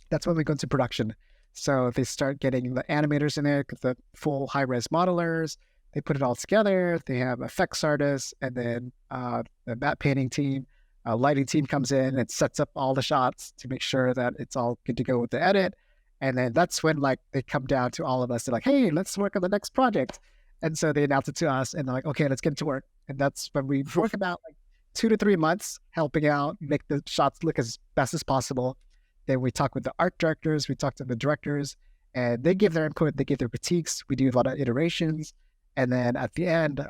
that's when we go into production. So they start getting the animators in there, the full high-res modelers. They put it all together. They have effects artists, and then the map painting team. Lighting team comes in and sets up all the shots to make sure that it's all good to go with the edit. And then that's when like they come down to all of us. They're like, hey, let's work on the next project. And so they announce it to us and they're like, okay, let's get to work. And that's when we work about like 2 to 3 months helping out, make the shots look as best as possible. Then we talk with the art directors, we talk to the directors, and they give their input, they give their critiques. We do a lot of iterations. And then at the end,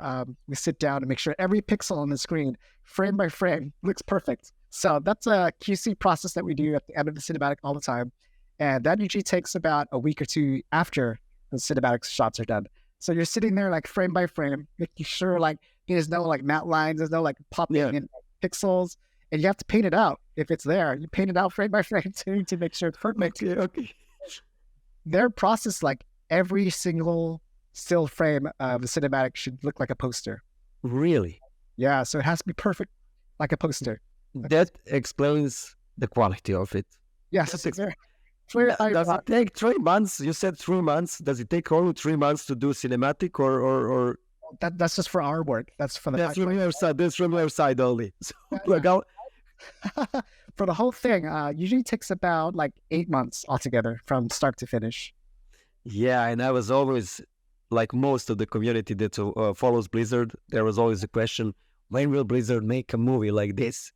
we sit down and make sure every pixel on the screen, frame by frame, looks perfect. So that's a QC process that we do at the end of the cinematic all the time. And that usually takes about a week or two after the cinematic shots are done. So you're sitting there like frame by frame, making sure like there's no like matte lines, there's no like popping in pixels, and you have to paint it out. If it's there, you paint it out frame by frame too to make sure it's perfect. Okay. Their process, like every single still frame of the cinematic should look like a poster. Really? Yeah, so it has to be perfect, like a poster. That explains the quality of it. Yes, Does it's it take 3 months? You said 3 months. Does it take only 3 months to do cinematic or that's just for our work. That's for the that's from your side. That's from your side only. So for the whole thing, usually takes about like 8 months altogether from start to finish. Yeah, and I was always, like most of the community that follows Blizzard, there was always a question, when will Blizzard make a movie like this?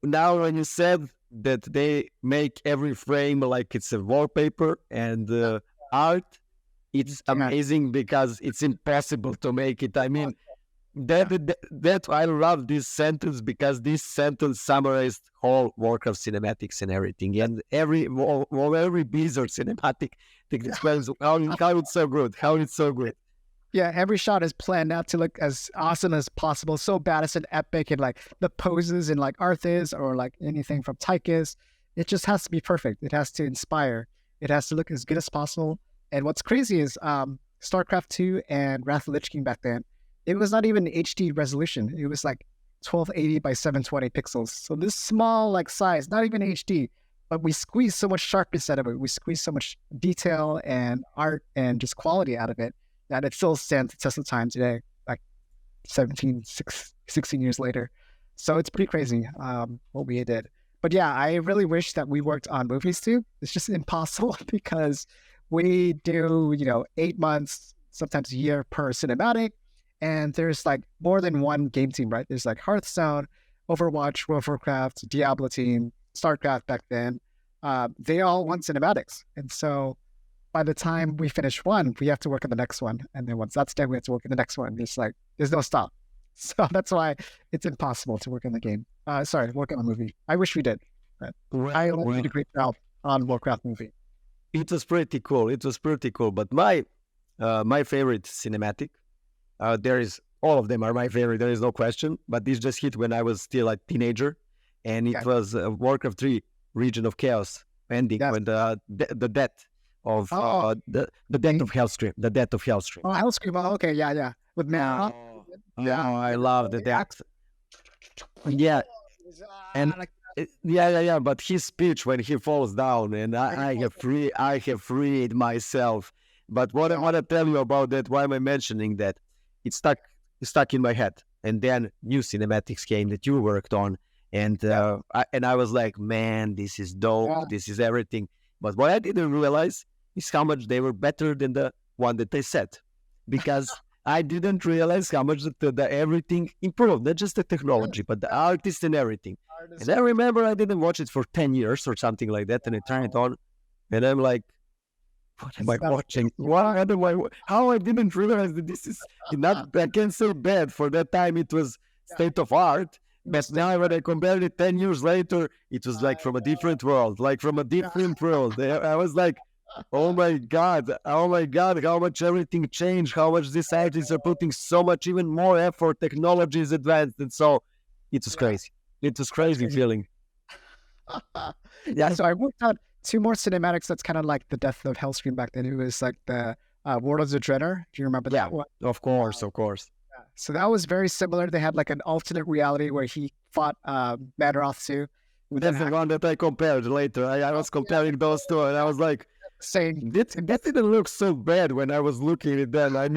Now when you said that they make every frame like it's a wallpaper and art, it's amazing because it's impossible to make it. I mean, that I love this sentence because this sentence summarized whole Warcraft cinematics and everything, and every Blizzard cinematic explains how it's so good, how it's so good. Yeah, every shot is planned out to look as awesome as possible, so badass and epic, and like the poses in like Arthas or like anything from Tychus. It just has to be perfect. It has to inspire. It has to look as good as possible. And what's crazy is StarCraft 2 and Wrath of the Lich King back then, it was not even HD resolution. It was like 1280 by 720 pixels. So this small like size, not even HD, but we squeeze so much sharpness out of it. We squeeze so much detail and art and just quality out of it that it still stands the test of time today, like 16 years later. So it's pretty crazy what we did. But yeah, I really wish that we worked on movies too. It's just impossible because we do, 8 months, sometimes a year per cinematic. And there's like more than one game team, right? There's like Hearthstone, Overwatch, World of Warcraft, Diablo team, StarCraft back then. They all want cinematics. And so by the time we finish one, we have to work on the next one. And then once that's done, we have to work on the next one. It's like, there's no stop. So that's why it's impossible to work on the game. Work on the movie. I wish we did. But I did a great job on Warcraft movie. It was pretty cool. But my favorite cinematic, there is, all of them are my favorite. There is no question. But this just hit when I was still a teenager. And it was Warcraft 3, Region of Chaos ending when the death of the death of Hellstream. The death of Hellstream. Oh, Hellstream. Oh, okay, yeah. With Mel. Yeah, I love the death. Yeah, and yeah. But his speech when he falls down, and I have freed myself. But what I want to tell you about that, why am I mentioning that? It's stuck in my head. And then new cinematics came that you worked on, and I was like, man, this is dope. Yeah. This is everything. But what I didn't realize is how much they were better than the one that they set, because I didn't realize how much the everything improved, not just the technology, but the artist and everything. And I remember I didn't watch it for 10 years or something like that, and I turned it on, and I'm like, what am I watching? How I didn't realize that this is not, I can't say bad. For that time, it was state of art. But now when I compared it 10 years later, it was like from a different world, I was like, oh my God, how much everything changed, how much these artists are putting so much even more effort, technology is advanced. And so it was crazy. It was crazy feeling. Yeah, so I worked out 2 more cinematics. That's kind of like the death of Hellstream back then. It was like the Warlords of Draenor. Do you remember that one? Of course. Yeah. So that was very similar. They had like an alternate reality where he fought Madaroth too. That's the one that I compared later. I was comparing those two, and I was like, saying that didn't look so bad when I was looking at that. I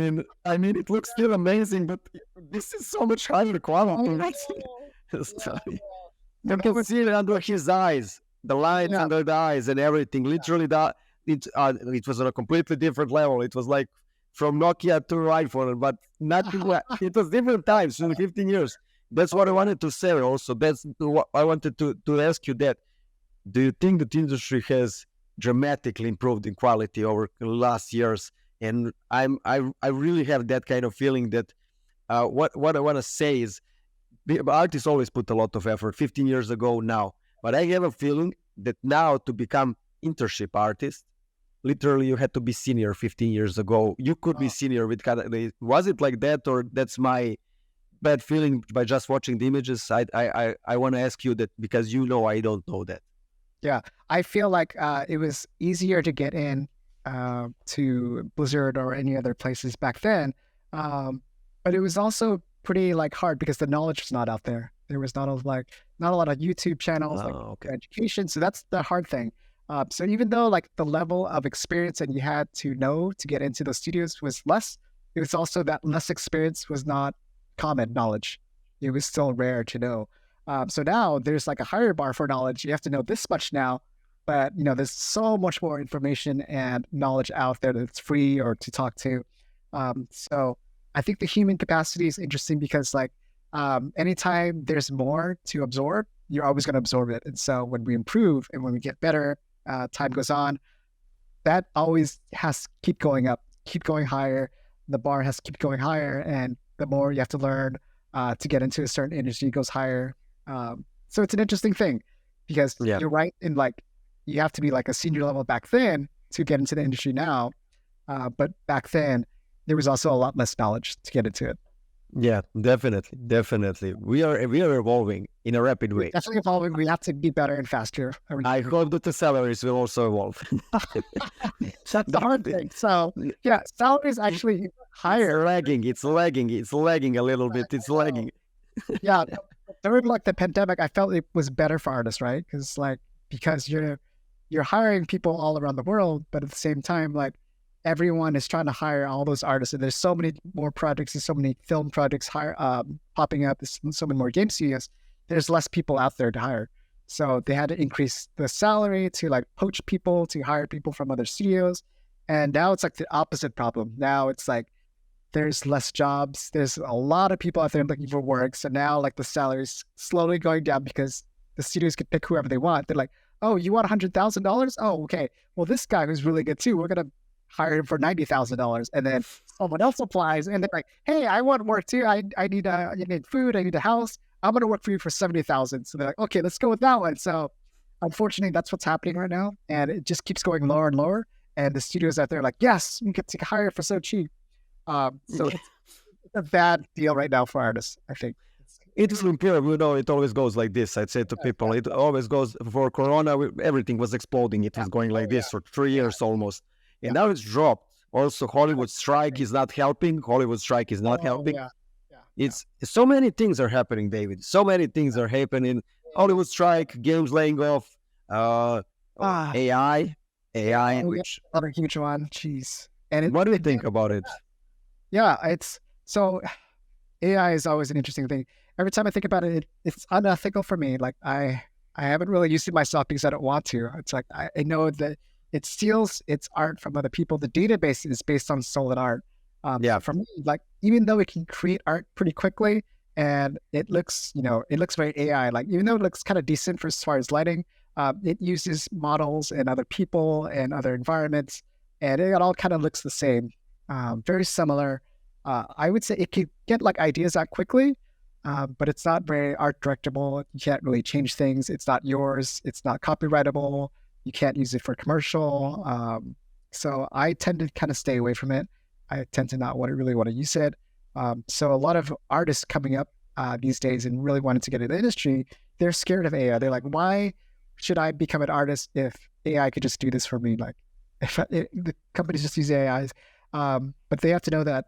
mean, it looks still amazing, but this is so much higher quality. You can see it under his eyes, the lines under the eyes and everything. Literally, it was on a completely different level. It was like from Nokia to iPhone, but not. It was different times in 15 years. That's what I wanted to say. Also, that's what I wanted to ask you. That do you think that industry has dramatically improved in quality over the last years? And I really have that kind of feeling that what I want to say is the artists always put a lot of effort 15 years ago now, but I have a feeling that now to become internship artist, literally you had to be senior 15 years ago. You could be senior with was it like that, or that's my bad feeling by just watching the images? I want to ask you that because I don't know that. Yeah, I feel like it was easier to get in to Blizzard or any other places back then, but it was also pretty like hard because the knowledge was not out there. There was not a lot of YouTube channels education, so that's the hard thing. So even though like the level of experience that you had to know to get into those studios was less, it was also that less experience was not common knowledge. It was still rare to know. So now there's like a higher bar for knowledge. You have to know this much now, but there's so much more information and knowledge out there that's free or to talk to. So I think the human capacity is interesting because like anytime there's more to absorb, you're always going to absorb it. And so when we improve and when we get better, time goes on, that always has to keep going up, keep going higher. The bar has to keep going higher. And the more you have to learn to get into a certain industry goes higher. So it's an interesting thing because you're right in like, you have to be like a senior level back then to get into the industry now. But back then there was also a lot less knowledge to get into it. Yeah, definitely. We are evolving in a rapid We're way. definitely evolving. We have to be better and faster. I hope that the salaries will also evolve. That's the hard thing. So yeah, salaries actually higher. It's lagging a little bit. It's lagging. Yeah, during like the pandemic, I felt it was better for artists, right? Because you're hiring people all around the world, but at the same time, like everyone is trying to hire all those artists, and there's so many more projects and so many film projects popping up. There's so many more game studios. There's less people out there to hire, so they had to increase the salary to like poach people to hire people from other studios, and now it's like the opposite problem. Now it's like there's less jobs. There's a lot of people out there looking for work. So now like the salary's slowly going down because the studios can pick whoever they want. They're like, oh, you want $100,000? Oh, okay. Well, this guy who's really good too, we're going to hire him for $90,000. And then someone else applies and they're like, hey, I want work too. I need food. I need a house. I'm going to work for you for 70,000. So they're like, okay, let's go with that one. So unfortunately, that's what's happening right now. And it just keeps going lower and lower. And the studios out there are like, yes, we get to hire for so cheap. So it's a bad deal right now for artists, I think. It is imperative, it always goes like this. I'd say to people, it always goes for Corona, everything was exploding. It was going like this for 3 years almost. And now it's dropped. Also, Hollywood strike is not helping. It's so many things are happening, David. So many things are happening. Hollywood strike, games laying off, AI, which another huge one. Jeez. And what do you think about it? Yeah, it's so AI is always an interesting thing. Every time I think about it, it's unethical for me. Like I haven't really used it myself because I don't want to. It's like I know that it steals its art from other people. The database is based on stolen art. For me, like even though it can create art pretty quickly and it looks very AI. Like even though it looks kind of decent for as far as lighting, it uses models and other people and other environments, and it all kind of looks the same. Very similar. I would say it could get like ideas out quickly, but it's not very art directable. You can't really change things. It's not yours. It's not copyrightable. You can't use it for commercial. So I tend to kind of stay away from it. I tend to not really want to use it. So a lot of artists coming up these days and really wanting to get into the industry, they're scared of AI. They're like, why should I become an artist if AI could just do this for me? Like if the companies just use AIs. But they have to know that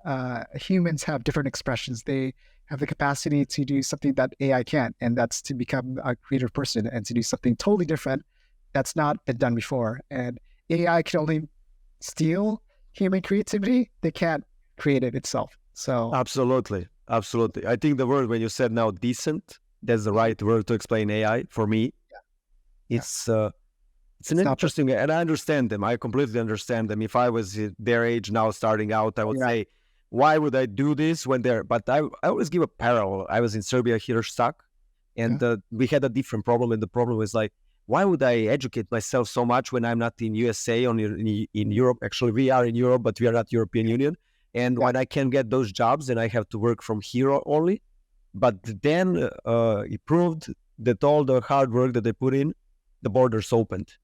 humans have different expressions. They have the capacity to do something that AI can't, and that's to become a creative person and to do something totally different that's not been done before. And AI can only steal human creativity. They can't create it itself. So absolutely. I think the word when you said now decent, that's the right word to explain AI for me. Yeah. It's an interesting, and I understand them. I completely understand them. If I was their age now starting out, I would say, why would I do this when they're, but I always give a parallel. I was in Serbia here stuck, and we had a different problem. And the problem was like, why would I educate myself so much when I'm not in USA or in Europe? Actually, we are in Europe, but we are not European Union. And when I can get those jobs, then I have to work from here only. But then it proved that all the hard work that they put in, the borders opened.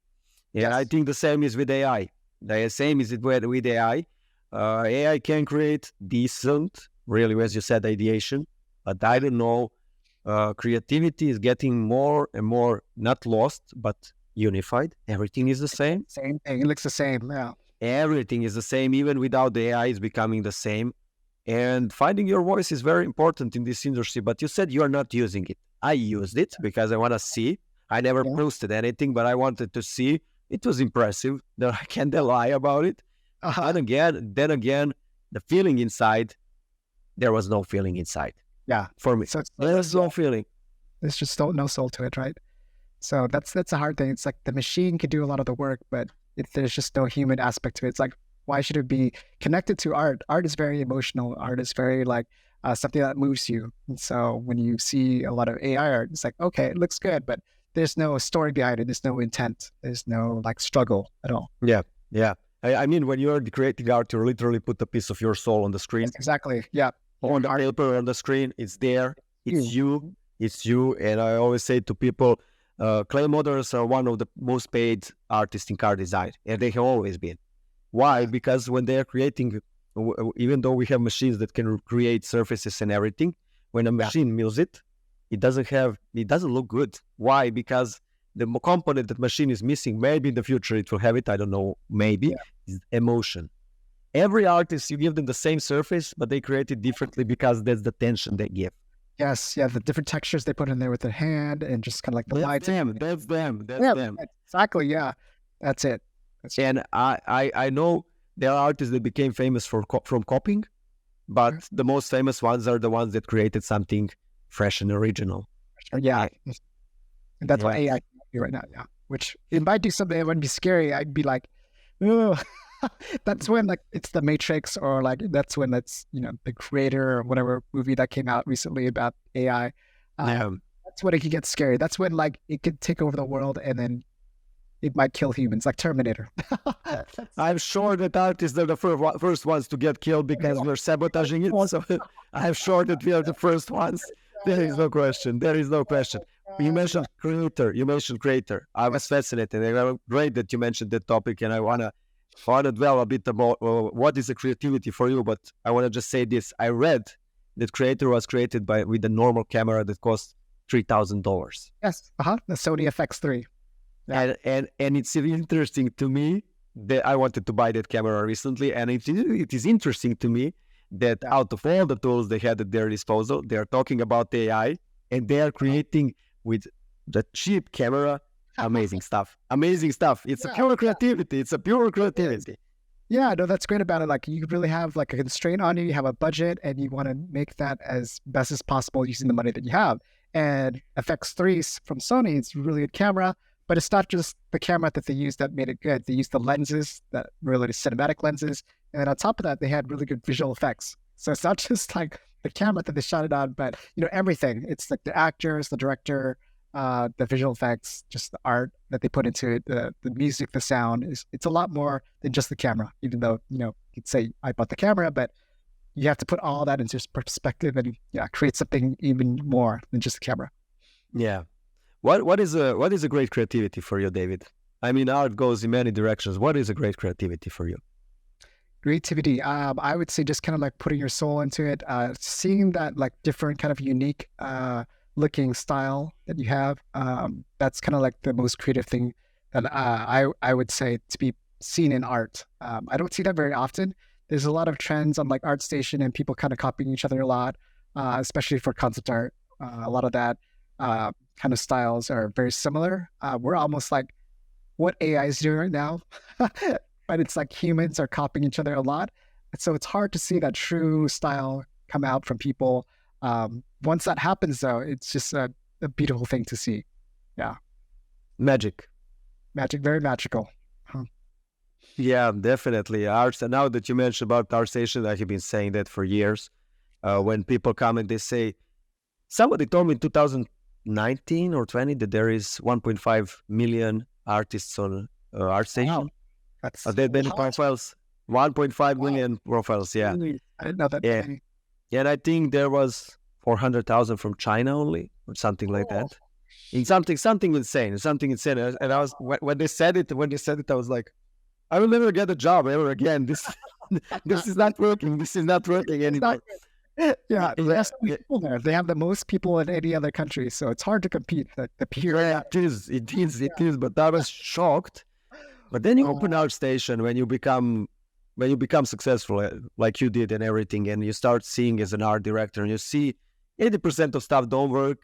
And I think the same is with AI. The same is with AI. AI can create decent, really, as you said, ideation. But I don't know, creativity is getting more and more, not lost, but unified. Everything is the same. Same thing. It looks the same, yeah. Everything is the same. Even without the AI, is becoming the same. And finding your voice is very important in this industry. But you said you are not using it. I used it because I want to see. I never posted anything, but I wanted to see. It was impressive. I can't lie about it. Then again, the feeling inside, there was no feeling inside. Yeah, for me, so there was no feeling. There's just no soul to it, right? So that's a hard thing. It's like the machine could do a lot of the work, but there's just no human aspect to it. It's like, why should it be connected to art? Art is very emotional. Art is very like something that moves you. And so when you see a lot of AI art, it's like, okay, it looks good, but there's no story behind it. There's no intent. There's no like struggle at all. Yeah. I mean, when you're creating art, you literally put a piece of your soul on the screen. Yes, exactly. Yeah. On the paper, on the screen, it's there. It's you. And I always say to people, clay models are one of the most paid artists in car design, and they have always been. Why? Because when they are creating even though we have machines that can create surfaces and everything, when a machine mills it, it doesn't look good. Why? Because the component that machine is missing, maybe in the future it will have it, I don't know, maybe, is emotion. Every artist, you give them the same surface, but they create it differently because that's the tension they give. Yes, yeah, the different textures they put in there with their hand and just kind of like the lights. That's them. Exactly, yeah. That's it. And I know there are artists that became famous from copying, but the most famous ones are the ones that created something fresh and original. Yeah. And that's what AI can do right now, yeah. Which it might do something that would be scary. I'd be like, oh, that's when like it's the Matrix, or like that's when it's, you know, the Creator or whatever movie that came out recently about AI. That's when it can get scary. That's when like it could take over the world and then it might kill humans, like Terminator. I'm sure that artists are the first ones to get killed because we're sabotaging it. So I'm sure that we are the first ones. There is no question. You mentioned creator. I was fascinated. And great that you mentioned that topic, and I want to dwell a bit about what is the creativity for you. But I want to just say this: I read that creator was created with a normal camera that cost $3,000. Yes, the Sony FX3. Yeah. And it's interesting to me that I wanted to buy that camera recently, and it is interesting to me that out of all the tools they had at their disposal, they are talking about AI, and they are creating with the cheap camera amazing stuff. It's a pure creativity. Yeah, no, that's great about it. Like you really have like a constraint on you. You have a budget, and you want to make that as best as possible using the money that you have. And FX3 from Sony, it's a really good camera. But it's not just the camera that they used that made it good. They used the lenses, that really cinematic lenses. And then on top of that, they had really good visual effects. So it's not just like the camera that they shot it on, but, you know, everything. It's like the actors, the director, the visual effects, just the art that they put into it, the music, the sound. It's a lot more than just the camera, even though, you know, you'd say I bought the camera, but you have to put all that into perspective and create something even more than just the camera. Yeah. What is a great creativity for you, David? I mean, art goes in many directions. What is a great creativity for you? Creativity, I would say just kind of like putting your soul into it, seeing that like different kind of unique looking style that you have. That's kind of like the most creative thing that I would say to be seen in art. I don't see that very often. There's a lot of trends on like ArtStation and people kind of copying each other a lot, especially for concept art. A lot of that kind of styles are very similar. We're almost like what AI is doing right now, but it's like humans are copying each other a lot. And so it's hard to see that true style come out from people. Once that happens, though, it's just a beautiful thing to see. Yeah. Magic, very magical. Huh. Yeah, definitely. Art. And now that you mentioned about ArtStation, I have been saying that for years. When people come and they say, somebody told me in 2019 or 20 that there is 1.5 million artists on ArtStation. Wow. That's there many profiles. 1.5 million profiles. Yeah. I didn't know that. Yeah. Yeah, and I think there was 400,000 from China only, or something like that. In something insane. And I was when they said it, I was like, I will never get a job ever again. This is not working. This is not working anymore. Yeah, there's people there. They have the most people in any other country, so it's hard to compete. Yeah, it is. But I was shocked. But then you open ArtStation when you become successful, like you did and everything, and you start seeing as an art director, and you see 80% of stuff don't work,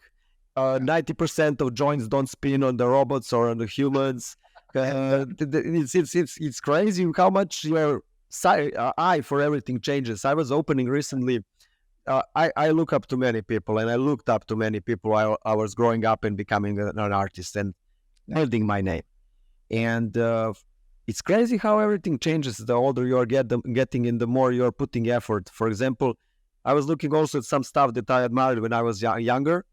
90% of joints don't spin on the robots or on the humans. It's crazy how much your eye for everything changes. I was opening recently. I look up to many people, and I looked up to many people while I was growing up and becoming an artist and building my name. And it's crazy how everything changes the older you are getting and the more you're putting effort. For example, I was looking also at some stuff that I admired when I was younger,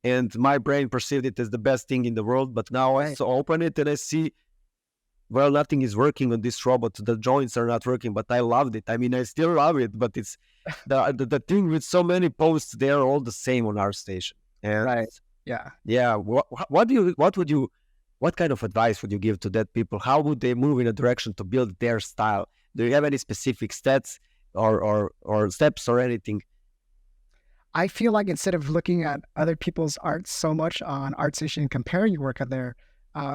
and my brain perceived it as the best thing in the world. But now I open it and I see, well, nothing is working on this robot. The joints are not working, but I loved it. I mean, I still love it, but it's the thing with so many posts, they're all the same on ArtStation. And right. Yeah. Yeah. What kind of advice would you give to that people? How would they move in a direction to build their style? Do you have any specific stats or steps or anything? I feel like instead of looking at other people's art so much on ArtStation and comparing your work on there,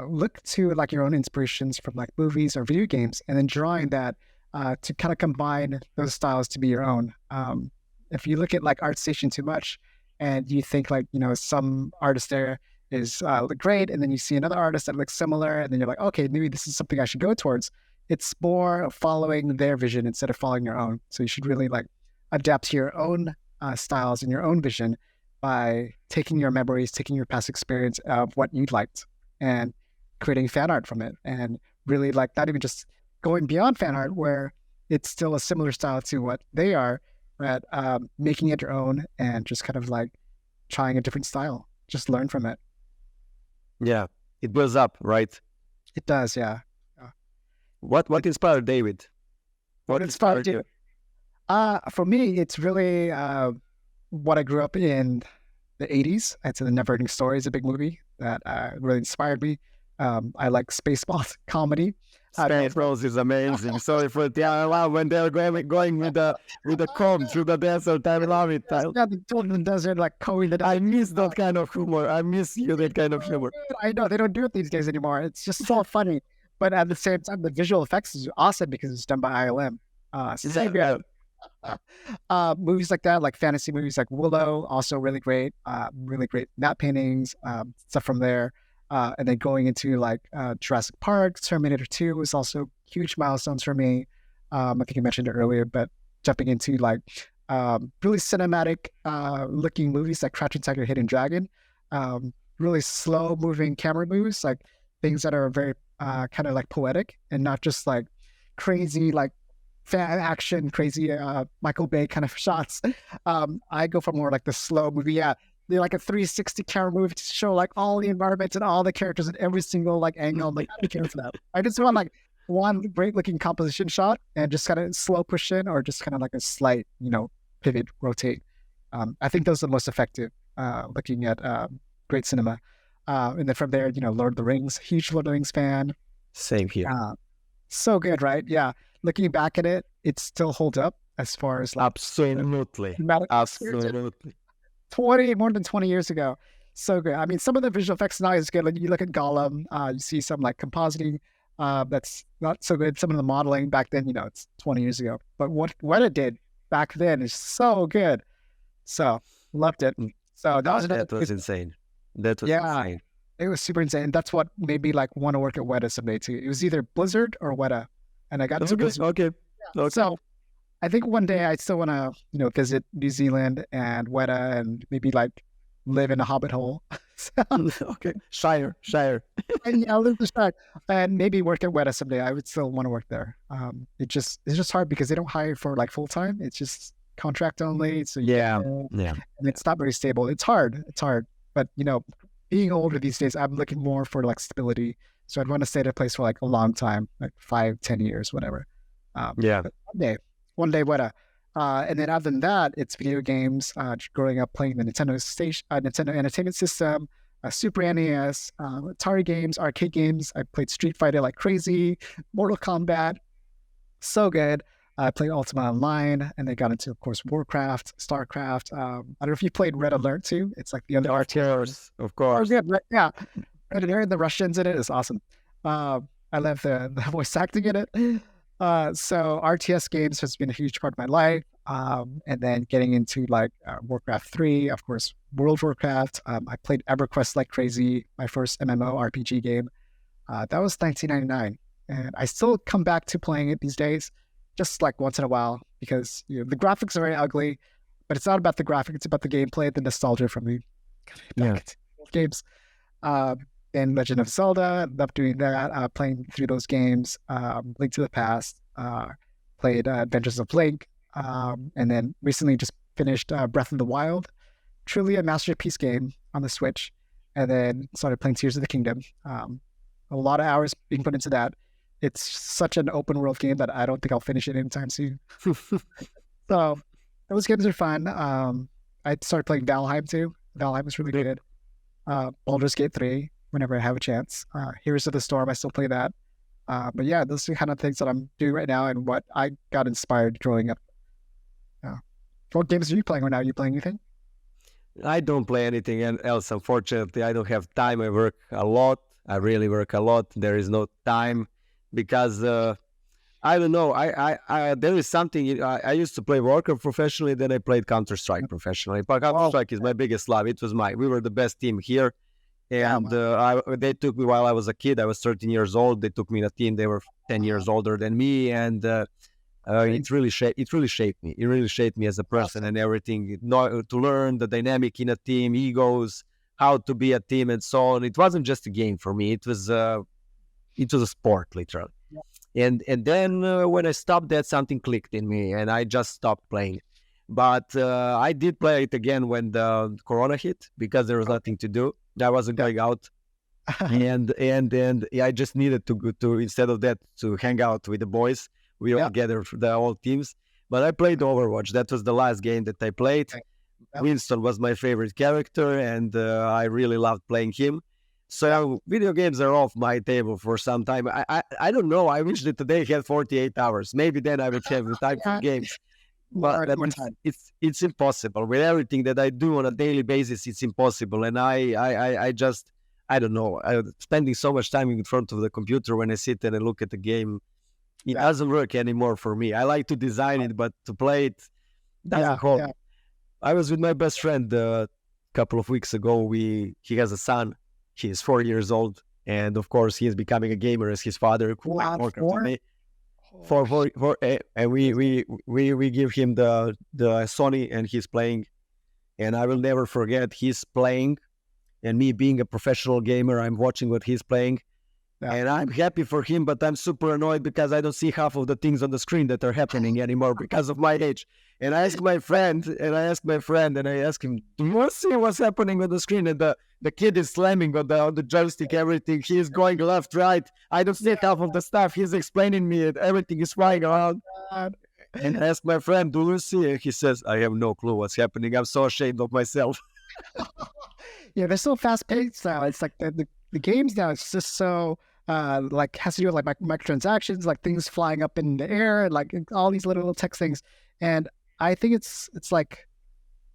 look to like your own inspirations from like movies or video games, and then drawing that to kind of combine those styles to be your own. If you look at like ArtStation too much, and you think like some artist there is look great, and then you see another artist that looks similar, and then you're like, okay, maybe this is something I should go towards. It's more of following their vision instead of following your own. So you should really like adapt to your own styles and your own vision by taking your memories, taking your past experience of what you liked and creating fan art from it. And really like not even just going beyond fan art where it's still a similar style to what they are, but making it your own and just kind of like trying a different style. Just learn from it. Yeah, it builds up, right? It does, yeah. What inspired David? What inspired you? For me, it's really what I grew up in the 80s. I'd say The Never Ending Story is a big movie that really inspired me. I like Spaceballs comedy. Spaceballs is amazing. Sorry for the I love when they're going with the comb through the desert. I love it. Yeah, the children in the desert, like combing the desert. I miss that kind of humor. I miss that kind of humor. I know they don't do it these days anymore. It's just so funny. But at the same time, the visual effects is awesome because it's done by ILM. Movies like that, like fantasy movies like Willow, also really great matte paintings, stuff from there. And then going into like Jurassic Park, Terminator 2 was also huge milestones for me. I think I mentioned it earlier, but jumping into like really cinematic looking movies like Crouching Tiger, Hidden Dragon, really slow moving camera moves, like things that are very kind of like poetic and not just like crazy like fan action, crazy Michael Bay kind of shots. I go for more like the slow movie. Yeah, they're like a 360 camera movie to show like all the environments and all the characters at every single like angle. Like, I don't care for that. I just want like one great looking composition shot and just kind of slow push in or just kind of like a slight, pivot, rotate. I think those are the most effective looking at great cinema. And then from there, Lord of the Rings, huge Lord of the Rings fan. Same here. So good, right? Yeah. Looking back at it, it still holds up as far as like absolutely. More than 20 years ago. So good. I mean, some of the visual effects now is good. Like you look at Gollum, you see some like compositing that's not so good. Some of the modeling back then, it's 20 years ago. But what it did back then is so good. So loved it. So that was insane. That was insane. It was super insane. That's what made me like want to work at Weta someday too. It was either Blizzard or Weta. And I got to Blizzard. Okay. So I think one day I still want to, visit New Zealand and Weta and maybe like live in a hobbit hole. Okay. Shire. And I'll live the Shire and maybe work at Weta someday. I would still want to work there. It's just hard because they don't hire for like full time. It's just contract only. So and it's not very stable. It's hard. But being older these days, I'm looking more for like stability. So I'd want to stay at a place for like a long time, like 5-10 years, whatever. But one day, Weta. And then other than that, it's video games. Growing up playing the Nintendo Entertainment System, Super NES, Atari games, arcade games. I played Street Fighter like crazy, Mortal Kombat, so good. I played Ultima Online, and they got into, of course, Warcraft, StarCraft. I don't know if you played Red Alert too. It's like the other RTS. Of course. Yeah. Red Alert, the Russians in it is awesome. I love the voice acting in it. So RTS games has been a huge part of my life. And then getting into like Warcraft 3, of course, World of Warcraft. I played EverQuest like crazy, my first MMORPG game. That was 1999. And I still come back to playing it these days, just like once in a while, because the graphics are very ugly, but it's not about the graphics, it's about the gameplay, the nostalgia from the games. And Legend of Zelda, love doing that, playing through those games. Link to the Past, played Adventures of Link, and then recently just finished Breath of the Wild, truly a masterpiece game on the Switch, and then started playing Tears of the Kingdom. A lot of hours being put into that. It's such an open world game that I don't think I'll finish it anytime soon. So those games are fun. I started playing Valheim too. Valheim was really good. Baldur's Gate 3, whenever I have a chance. Heroes of the Storm, I still play that. But yeah, those are the kind of things that I'm doing right now and what I got inspired growing up What games are you playing right now? Are you playing anything? I don't play anything else, unfortunately. I don't have time. I work a lot. I really work a lot. There is no time because I don't know. There is something. I used to play Warcraft professionally. Then I played Counter Strike professionally. But Counter Oh, Strike is my biggest love. We were the best team here, yeah, and they took me while I was a kid. I was 13 years old. They took me in a team. They were 10 years older than me, and it really shaped me. It really shaped me as a person and everything. To learn the dynamic in a team, egos, how to be a team, and so on. It wasn't just a game for me. It was a sport, literally. And then when I stopped that, something clicked in me, and I just stopped playing. But I did play it again when the Corona hit because there was nothing to do. I wasn't going out, and yeah, I just needed to go to instead of that to hang out with the boys. We all gathered the whole teams. But I played Overwatch. That was the last game that I played. Winston was my favorite character, and I really loved playing him. So video games are off my table for some time. I don't know. I wish that today had 48 hours. Maybe then I would have the time for games. But it's impossible. With everything that I do on a daily basis, it's impossible. And I just, I don't know. Spending so much time in front of the computer when I sit and I look at the game, it doesn't work anymore for me. I like to design it, but to play it doesn't hold. I was with my best friend a couple of weeks ago. He has a son. He is 4 years old, and of course, he is becoming a gamer as his father. Wow, And we give him the Sony, and he's playing. And I will never forget he's playing, and me being a professional gamer, I'm watching what he's playing. And I'm happy for him, but I'm super annoyed because I don't see half of the things on the screen that are happening anymore because of my age. And I ask my friend, and I ask him, do you see what's happening on the screen? And the kid is slamming on the joystick, everything. He is going left, right. I don't see half of the stuff. He's explaining me, and everything is flying around. And I ask my friend, do you see? He says, I have no clue what's happening. I'm so ashamed of myself. Yeah, they're so fast paced now. It's like the games now, it's just so like has to do with like microtransactions, like things flying up in the air, and like all these little text things. And I think it's like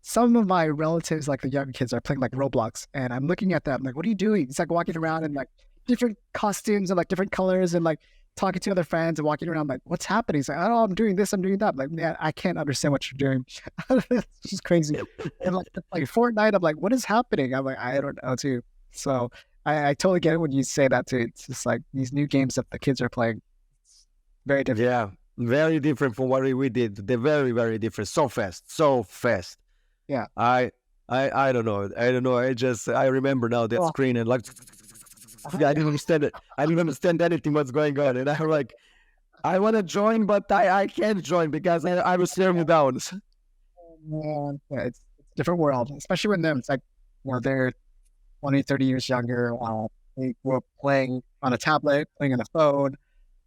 some of my relatives, like the young kids, are playing like Roblox, and I'm looking at them like, what are you doing? It's like walking around in like different costumes and like different colors, and like talking to other friends and walking around like, what's happening? It's like, oh, I'm doing this, I'm doing that. I'm like, man, I can't understand what you're doing. It's just crazy. And like Fortnite, I'm like, what is happening? I'm like, I don't know too. So I totally get it when you say that too. It's just like these new games that the kids are playing. It's very different. Yeah, very different from what we did. They're very, very different. So fast. Yeah. I don't know. I remember now that screen and like, I didn't understand it. I didn't understand anything what's going on. And I'm like, I want to join, but I can't join because I was staring you down. Yeah, it's a different world, especially with them. It's like, they're 20, 30 years younger. They were playing on a tablet, playing on a phone,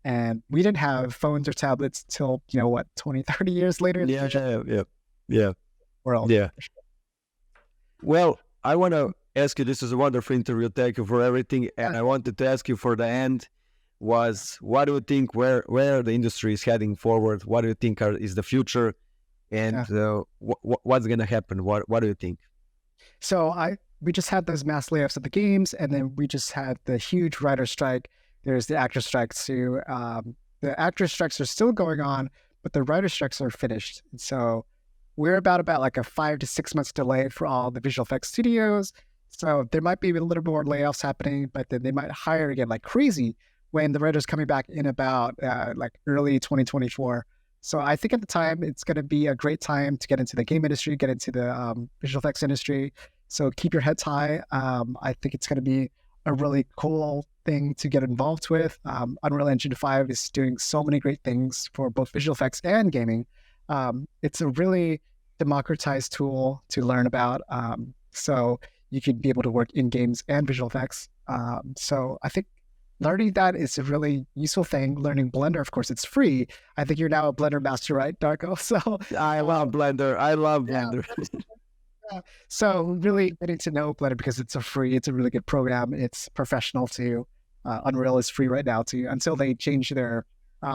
and we didn't have phones or tablets till, 20, 30 years later. Yeah. World. Yeah. Well, I want to ask you, this is a wonderful interview. Thank you for everything. And I wanted to ask you for the end was, what do you think, where the industry is heading forward? What do you think is the future? And what's going to happen? What do you think? So we just had those mass layoffs at the games, and then we just had the huge writer strike. There's the actor strikes too. The actor strikes are still going on, but the writer strikes are finished. And so we're about like a 5 to 6 months delay for all the visual effects studios. So there might be a little more layoffs happening, but then they might hire again like crazy when the writer's coming back in about like early 2024. So I think at the time, it's going to be a great time to get into the game industry, get into the visual effects industry. So keep your heads high. I think it's going to be a really cool thing to get involved with. Unreal Engine 5 is doing so many great things for both visual effects and gaming. It's a really democratized tool to learn about. So you could be able to work in games and visual effects. So I think learning that is a really useful thing. Learning Blender, of course, it's free. I think you're now a Blender master, right, Darko? So I love Blender. So really getting to know Blender because it's a really good program. It's professional too. Unreal is free right now too, until they change their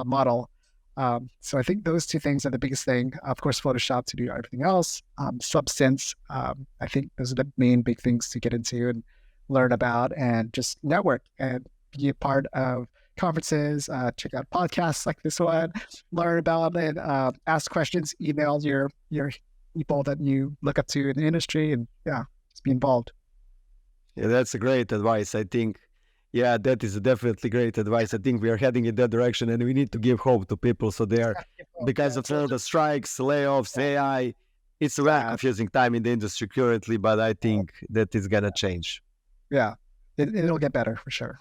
model. So I think those two things are the biggest thing. Of course, Photoshop to do everything else. Substance, I think those are the main big things to get into and learn about, and just network and be a part of conferences, check out podcasts like this one, learn about it, ask questions, email your people that you look up to in the industry, and just be involved. Yeah, that's a great advice. I think, yeah, that is definitely great advice. I think we are heading in that direction, and we need to give hope to people. So they are, because of all the strikes, layoffs, AI, it's a very confusing time in the industry currently, but I think that is going to change. Yeah, it'll get better for sure.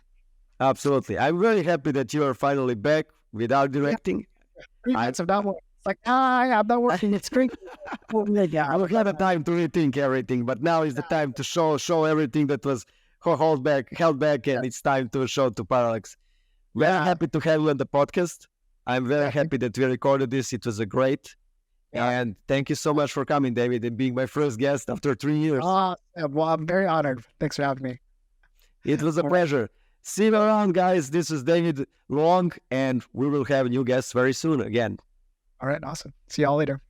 Absolutely. I'm very happy that you are finally back without directing. 3 months of not working. It's like, I'm not working. It's great. I will have a time to rethink everything, but now is the time to show everything that was held back, and it's time to show to Parallax. Very happy to have you on the podcast. I'm very happy that we recorded this. It was a great. And thank you so much for coming, David, and being my first guest after 3 years. Well, I'm very honored. Thanks for having me. It was a pleasure. See you around, guys. This is David Luong, and we will have new guests very soon again. All right, awesome. See y'all later.